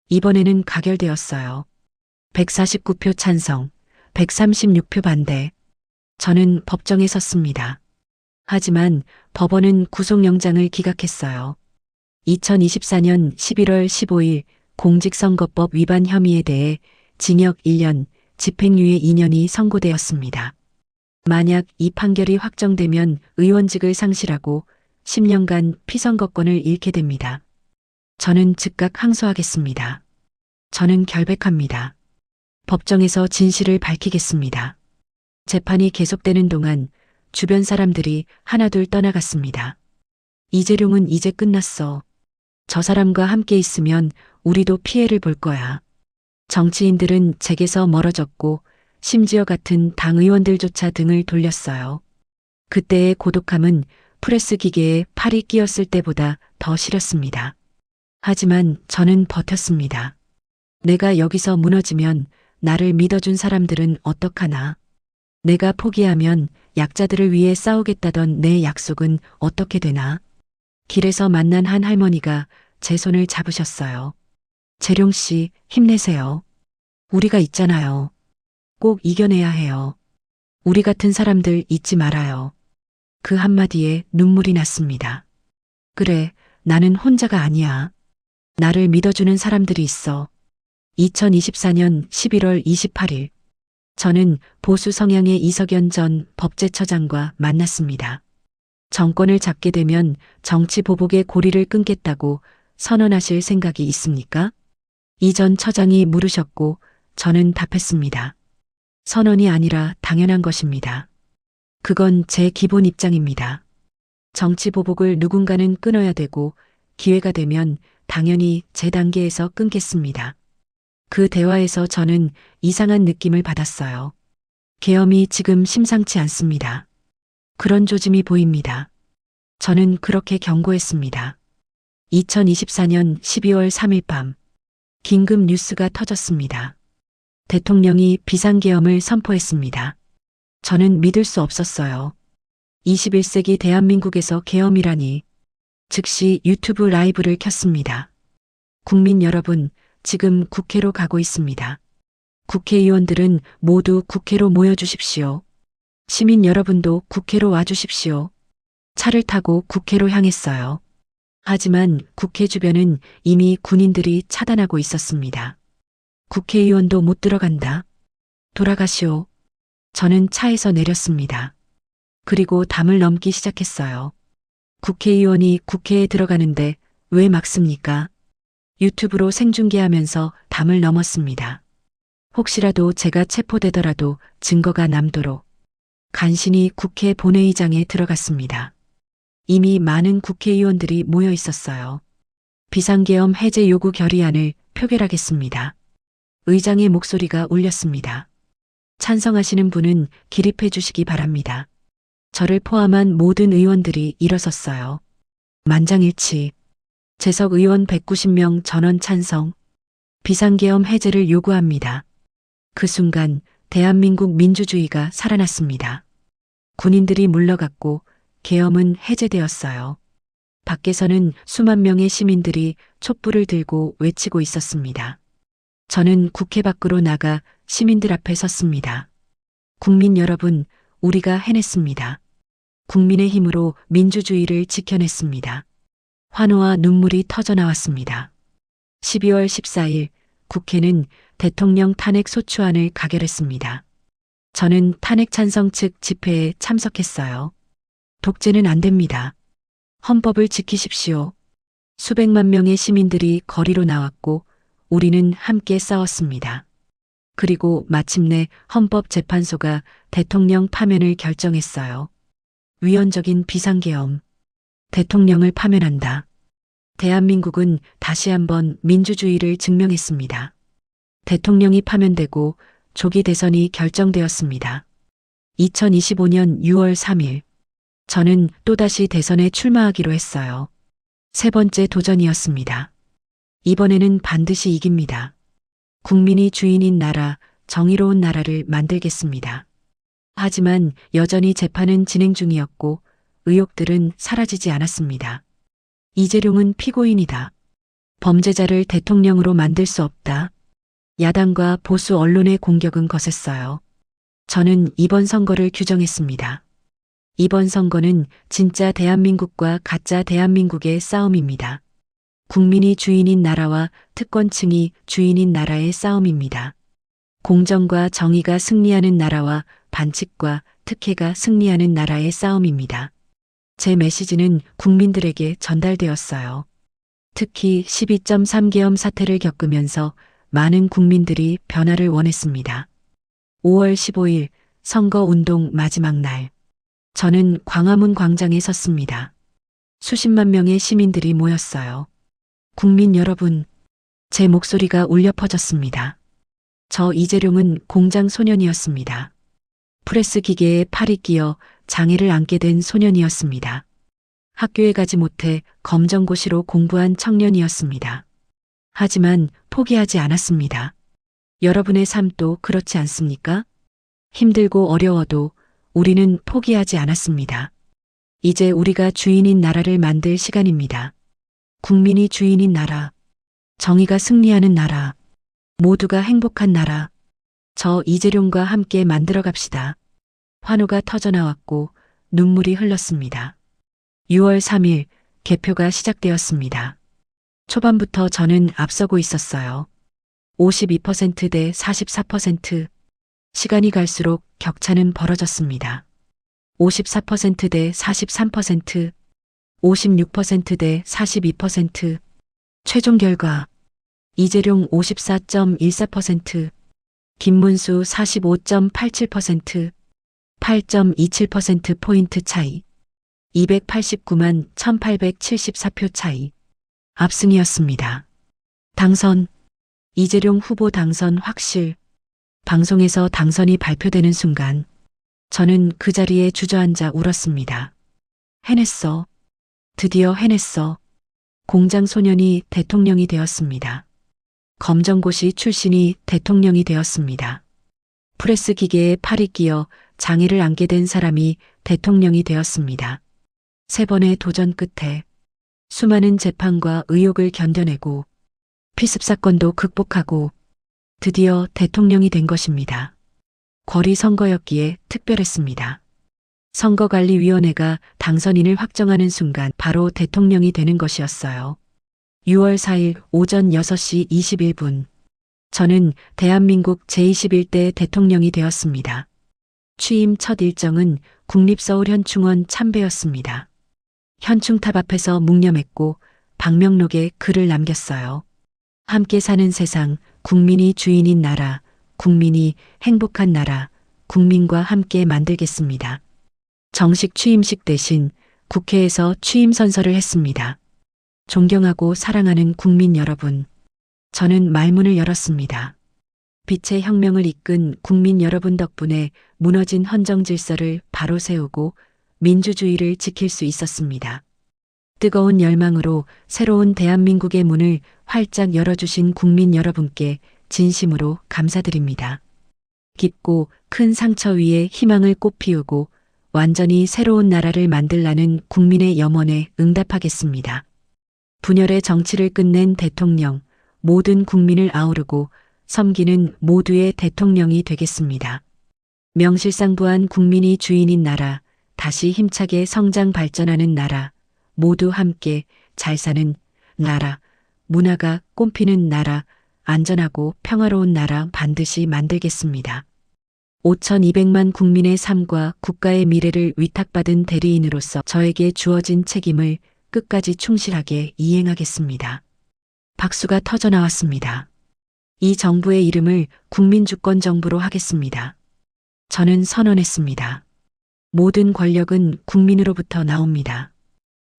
이번에는 가결되었어요. 149표 찬성, 136표 반대. 저는 법정에 섰습니다. 하지만 법원은 구속영장을 기각했어요. 2024년 11월 15일 공직선거법 위반 혐의에 대해 징역 1년, 집행유예 2년이 선고되었습니다. 만약 이 판결이 확정되면 의원직을 상실하고 10년간 피선거권을 잃게 됩니다. 저는 즉각 항소하겠습니다. 저는 결백합니다. 법정에서 진실을 밝히겠습니다. 재판이 계속되는 동안 주변 사람들이 하나둘 떠나갔습니다. 이재룡은 이제 끝났어. 저 사람과 함께 있으면 우리도 피해를 볼 거야. 정치인들은 제게서 멀어졌고 심지어 같은 당 의원들조차 등을 돌렸어요. 그때의 고독함은 프레스 기계에 팔이 끼었을 때보다 더 시렸습니다. 하지만 저는 버텼습니다. 내가 여기서 무너지면 나를 믿어준 사람들은 어떡하나? 내가 포기하면 약자들을 위해 싸우겠다던 내 약속은 어떻게 되나? 길에서 만난 한 할머니가 제 손을 잡으셨어요. 재룡 씨, 힘내세요. 우리가 있잖아요. 꼭 이겨내야 해요. 우리 같은 사람들 잊지 말아요. 그 한마디에 눈물이 났습니다. 그래, 나는 혼자가 아니야. 나를 믿어주는 사람들이 있어. 2024년 11월 28일, 저는 보수 성향의 이석연 전 법제처장과 만났습니다. 정권을 잡게 되면 정치 보복의 고리를 끊겠다고 선언하실 생각이 있습니까? 이 전 처장이 물으셨고 저는 답했습니다. 선언이 아니라 당연한 것입니다. 그건 제 기본 입장입니다. 정치 보복을 누군가는 끊어야 되고 기회가 되면 당연히 제 단계에서 끊겠습니다. 그 대화에서 저는 이상한 느낌을 받았어요. 계엄이 지금 심상치 않습니다. 그런 조짐이 보입니다. 저는 그렇게 경고했습니다. 2024년 12월 3일 밤 긴급 뉴스가 터졌습니다. 대통령이 비상계엄을 선포했습니다. 저는 믿을 수 없었어요. 21세기 대한민국에서 계엄이라니. 즉시 유튜브 라이브를 켰습니다. 국민 여러분, 지금 국회로 가고 있습니다. 국회의원들은 모두 국회로 모여주십시오. 시민 여러분도 국회로 와주십시오. 차를 타고 국회로 향했어요. 하지만 국회 주변은 이미 군인들이 차단하고 있었습니다. 국회의원도 못 들어간다. 돌아가시오. 저는 차에서 내렸습니다. 그리고 담을 넘기 시작했어요. 국회의원이 국회에 들어가는데 왜 막습니까? 유튜브로 생중계하면서 담을 넘었습니다. 혹시라도 제가 체포되더라도 증거가 남도록 간신히 국회 본회의장에 들어갔습니다. 이미 많은 국회의원들이 모여 있었어요. 비상계엄 해제 요구 결의안을 표결하겠습니다. 의장의 목소리가 울렸습니다. 찬성하시는 분은 기립해 주시기 바랍니다. 저를 포함한 모든 의원들이 일어섰어요. 만장일치. 재석 의원 190명 전원 찬성. 비상계엄 해제를 요구합니다. 그 순간 대한민국 민주주의가 살아났습니다. 군인들이 물러갔고 계엄은 해제되었어요. 밖에서는 수만 명의 시민들이 촛불을 들고 외치고 있었습니다. 저는 국회 밖으로 나가 시민들 앞에 섰습니다. 국민 여러분, 우리가 해냈습니다. 국민의 힘으로 민주주의를 지켜냈습니다. 환호와 눈물이 터져나왔습니다. 12월 14일 국회는 대통령 탄핵 소추안을 가결했습니다. 저는 탄핵 찬성 측 집회에 참석했어요. 독재는 안 됩니다. 헌법을 지키십시오. 수백만 명의 시민들이 거리로 나왔고 우리는 함께 싸웠습니다. 그리고 마침내 헌법재판소가 대통령 파면을 결정했어요. 위헌적인 비상계엄. 대통령을 파면한다. 대한민국은 다시 한번 민주주의를 증명했습니다. 대통령이 파면되고 조기 대선이 결정되었습니다. 2025년 6월 3일. 저는 또다시 대선에 출마하기로 했어요. 세 번째 도전이었습니다. 이번에는 반드시 이깁니다. 국민이 주인인 나라, 정의로운 나라를 만들겠습니다. 하지만 여전히 재판은 진행 중이었고 의혹들은 사라지지 않았습니다. 이재룡은 피고인이다. 범죄자를 대통령으로 만들 수 없다. 야당과 보수 언론의 공격은 거셌어요. 저는 이번 선거를 규정했습니다. 이번 선거는 진짜 대한민국과 가짜 대한민국의 싸움입니다. 국민이 주인인 나라와 특권층이 주인인 나라의 싸움입니다. 공정과 정의가 승리하는 나라와 반칙과 특혜가 승리하는 나라의 싸움입니다. 제 메시지는 국민들에게 전달되었어요. 특히 12.3계엄 사태를 겪으면서 많은 국민들이 변화를 원했습니다. 5월 15일 선거운동 마지막 날. 저는 광화문 광장에 섰습니다. 수십만 명의 시민들이 모였어요. 국민 여러분, 제 목소리가 울려 퍼졌습니다. 저 이재룡은 공장 소년이었습니다. 프레스 기계에 팔이 끼어 장애를 안게 된 소년이었습니다. 학교에 가지 못해 검정고시로 공부한 청년이었습니다. 하지만 포기하지 않았습니다. 여러분의 삶도 그렇지 않습니까? 힘들고 어려워도 우리는 포기하지 않았습니다. 이제 우리가 주인인 나라를 만들 시간입니다. 국민이 주인인 나라, 정의가 승리하는 나라, 모두가 행복한 나라. 저 이재룡과 함께 만들어 갑시다. 환호가 터져나왔고 눈물이 흘렀습니다. 6월 3일 개표가 시작되었습니다. 초반부터 저는 앞서고 있었어요. 52% 대 44%. 시간이 갈수록 격차는 벌어졌습니다. 54% 대 43%, 56% 대 42%. 최종 결과 이재룡 54.14%, 김문수 45.87%, 8.27%포인트 차이, 289만 1874표 차이. 압승이었습니다. 당선, 이재룡 후보 당선 확실. 방송에서 당선이 발표되는 순간 저는 그 자리에 주저앉아 울었습니다. 해냈어. 드디어 해냈어. 공장 소년이 대통령이 되었습니다. 검정고시 출신이 대통령이 되었습니다. 프레스 기계에 팔이 끼어 장애를 안게 된 사람이 대통령이 되었습니다. 세 번의 도전 끝에 수많은 재판과 의혹을 견뎌내고 피습 사건도 극복하고 드디어 대통령이 된 것입니다. 거리 선거였기에 특별했습니다. 선거관리위원회가 당선인을 확정하는 순간 바로 대통령이 되는 것이었어요. 6월 4일 오전 6시 21분. 저는 대한민국 제21대 대통령이 되었습니다. 취임 첫 일정은 국립서울현충원 참배였습니다. 현충탑 앞에서 묵념했고 방명록에 글을 남겼어요. 함께 사는 세상, 국민이 주인인 나라, 국민이 행복한 나라, 국민과 함께 만들겠습니다. 정식 취임식 대신 국회에서 취임 선서를 했습니다. 존경하고 사랑하는 국민 여러분, 저는 말문을 열었습니다. 빛의 혁명을 이끈 국민 여러분 덕분에 무너진 헌정 질서를 바로 세우고 민주주의를 지킬 수 있었습니다. 뜨거운 열망으로 새로운 대한민국의 문을 활짝 열어주신 국민 여러분께 진심으로 감사드립니다. 깊고 큰 상처 위에 희망을 꽃피우고 완전히 새로운 나라를 만들라는 국민의 염원에 응답하겠습니다. 분열의 정치를 끝낸 대통령, 모든 국민을 아우르고 섬기는 모두의 대통령이 되겠습니다. 명실상부한 국민이 주인인 나라, 다시 힘차게 성장 발전하는 나라, 모두 함께 잘 사는 나라, 문화가 꽃피는 나라, 안전하고 평화로운 나라 반드시 만들겠습니다. 5,200만 국민의 삶과 국가의 미래를 위탁받은 대리인으로서 저에게 주어진 책임을 끝까지 충실하게 이행하겠습니다. 박수가 터져 나왔습니다. 이 정부의 이름을 국민주권정부로 하겠습니다. 저는 선언했습니다. 모든 권력은 국민으로부터 나옵니다.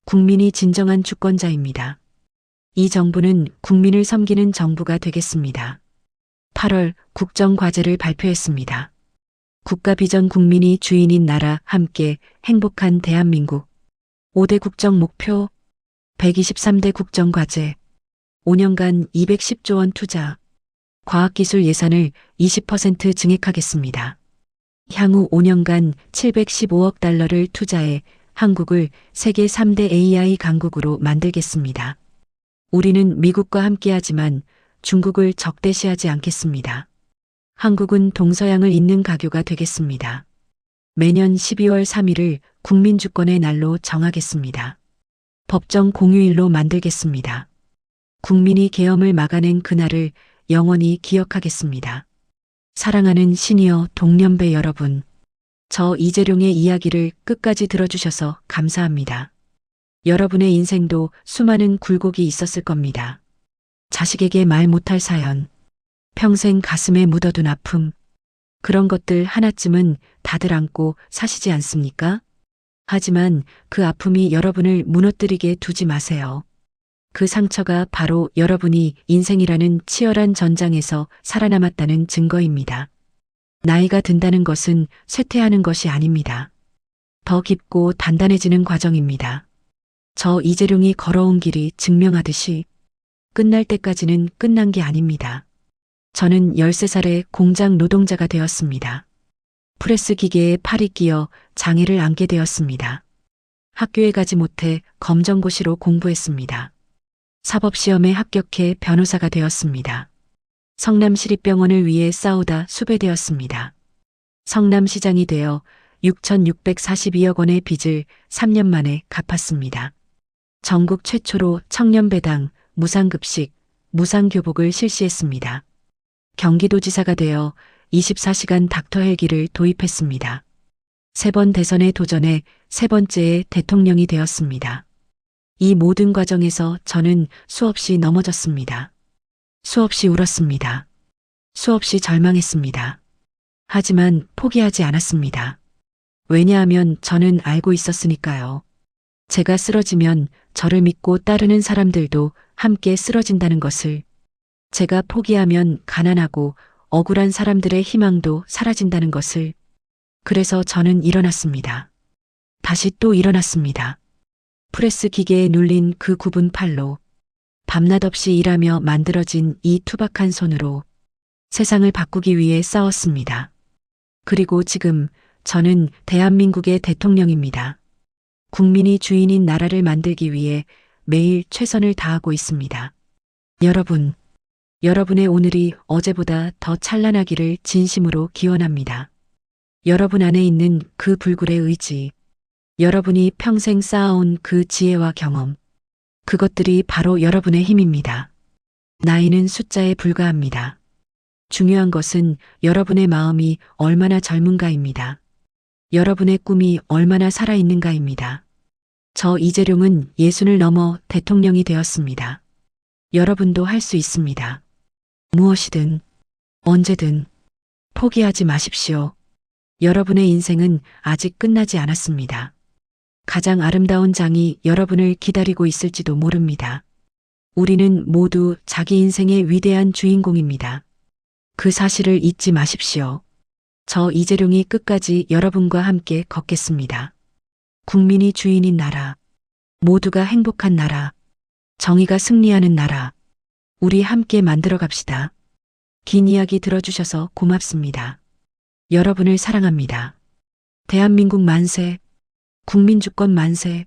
국민이 진정한 주권자입니다. 이 정부는 국민을 섬기는 정부가 되겠습니다. 8월 국정과제를 발표했습니다. 국가 비전 국민이 주인인 나라 함께 행복한 대한민국 5대 국정 목표 123대 국정과제 5년간 210조 원 투자 과학기술 예산을 20% 증액하겠습니다. 향후 5년간 715억 달러를 투자해 한국을 세계 3대 AI 강국으로 만들겠습니다. 우리는 미국과 함께하지만 중국을 적대시하지 않겠습니다. 한국은 동서양을 잇는 가교가 되겠습니다. 매년 12월 3일을 국민주권의 날로 정하겠습니다. 법정 공휴일로 만들겠습니다. 국민이 계엄을 막아낸 그날을 영원히 기억하겠습니다. 사랑하는 시니어 동년배 여러분, 저 이재룡의 이야기를 끝까지 들어주셔서 감사합니다. 여러분의 인생도 수많은 굴곡이 있었을 겁니다. 자식에게 말 못할 사연, 평생 가슴에 묻어둔 아픔, 그런 것들 하나쯤은 다들 안고 사시지 않습니까? 하지만 그 아픔이 여러분을 무너뜨리게 두지 마세요. 그 상처가 바로 여러분이 인생이라는 치열한 전장에서 살아남았다는 증거입니다. 나이가 든다는 것은 쇠퇴하는 것이 아닙니다. 더 깊고 단단해지는 과정입니다. 저 이재룡이 걸어온 길이 증명하듯이 끝날 때까지는 끝난 게 아닙니다. 저는 13살에 공장 노동자가 되었습니다. 프레스 기계에 팔이 끼어 장애를 안게 되었습니다. 학교에 가지 못해 검정고시로 공부했습니다. 사법시험에 합격해 변호사가 되었습니다. 성남시립병원을 위해 싸우다 수배되었습니다. 성남시장이 되어 6,642억 원의 빚을 3년 만에 갚았습니다. 전국 최초로 청년배당, 무상급식, 무상교복을 실시했습니다. 경기도지사가 되어 24시간 닥터 헬기를 도입했습니다. 3번 대선에 도전해 3번째의 대통령이 되었습니다. 이 모든 과정에서 저는 수없이 넘어졌습니다. 수없이 울었습니다. 수없이 절망했습니다. 하지만 포기하지 않았습니다. 왜냐하면 저는 알고 있었으니까요. 제가 쓰러지면 저를 믿고 따르는 사람들도 함께 쓰러진다는 것을, 제가 포기하면 가난하고 억울한 사람들의 희망도 사라진다는 것을. 그래서 저는 일어났습니다. 다시 또 일어났습니다. 프레스 기계에 눌린 그 굽은 팔로, 밤낮 없이 일하며 만들어진 이 투박한 손으로 세상을 바꾸기 위해 싸웠습니다. 그리고 지금 저는 대한민국의 대통령입니다. 국민이 주인인 나라를 만들기 위해 매일 최선을 다하고 있습니다. 여러분, 여러분의 오늘이 어제보다 더 찬란하기를 진심으로 기원합니다. 여러분 안에 있는 그 불굴의 의지, 여러분이 평생 쌓아온 그 지혜와 경험, 그것들이 바로 여러분의 힘입니다. 나이는 숫자에 불과합니다. 중요한 것은 여러분의 마음이 얼마나 젊은가입니다. 여러분의 꿈이 얼마나 살아있는가입니다. 저 이재룡은 60을 넘어 대통령이 되었습니다. 여러분도 할 수 있습니다. 무엇이든, 언제든 포기하지 마십시오. 여러분의 인생은 아직 끝나지 않았습니다. 가장 아름다운 장이 여러분을 기다리고 있을지도 모릅니다. 우리는 모두 자기 인생의 위대한 주인공입니다. 그 사실을 잊지 마십시오. 저 이재룡이 끝까지 여러분과 함께 걷겠습니다. 국민이 주인인 나라, 모두가 행복한 나라, 정의가 승리하는 나라, 우리 함께 만들어 갑시다. 긴 이야기 들어주셔서 고맙습니다. 여러분을 사랑합니다. 대한민국 만세, 국민주권 만세,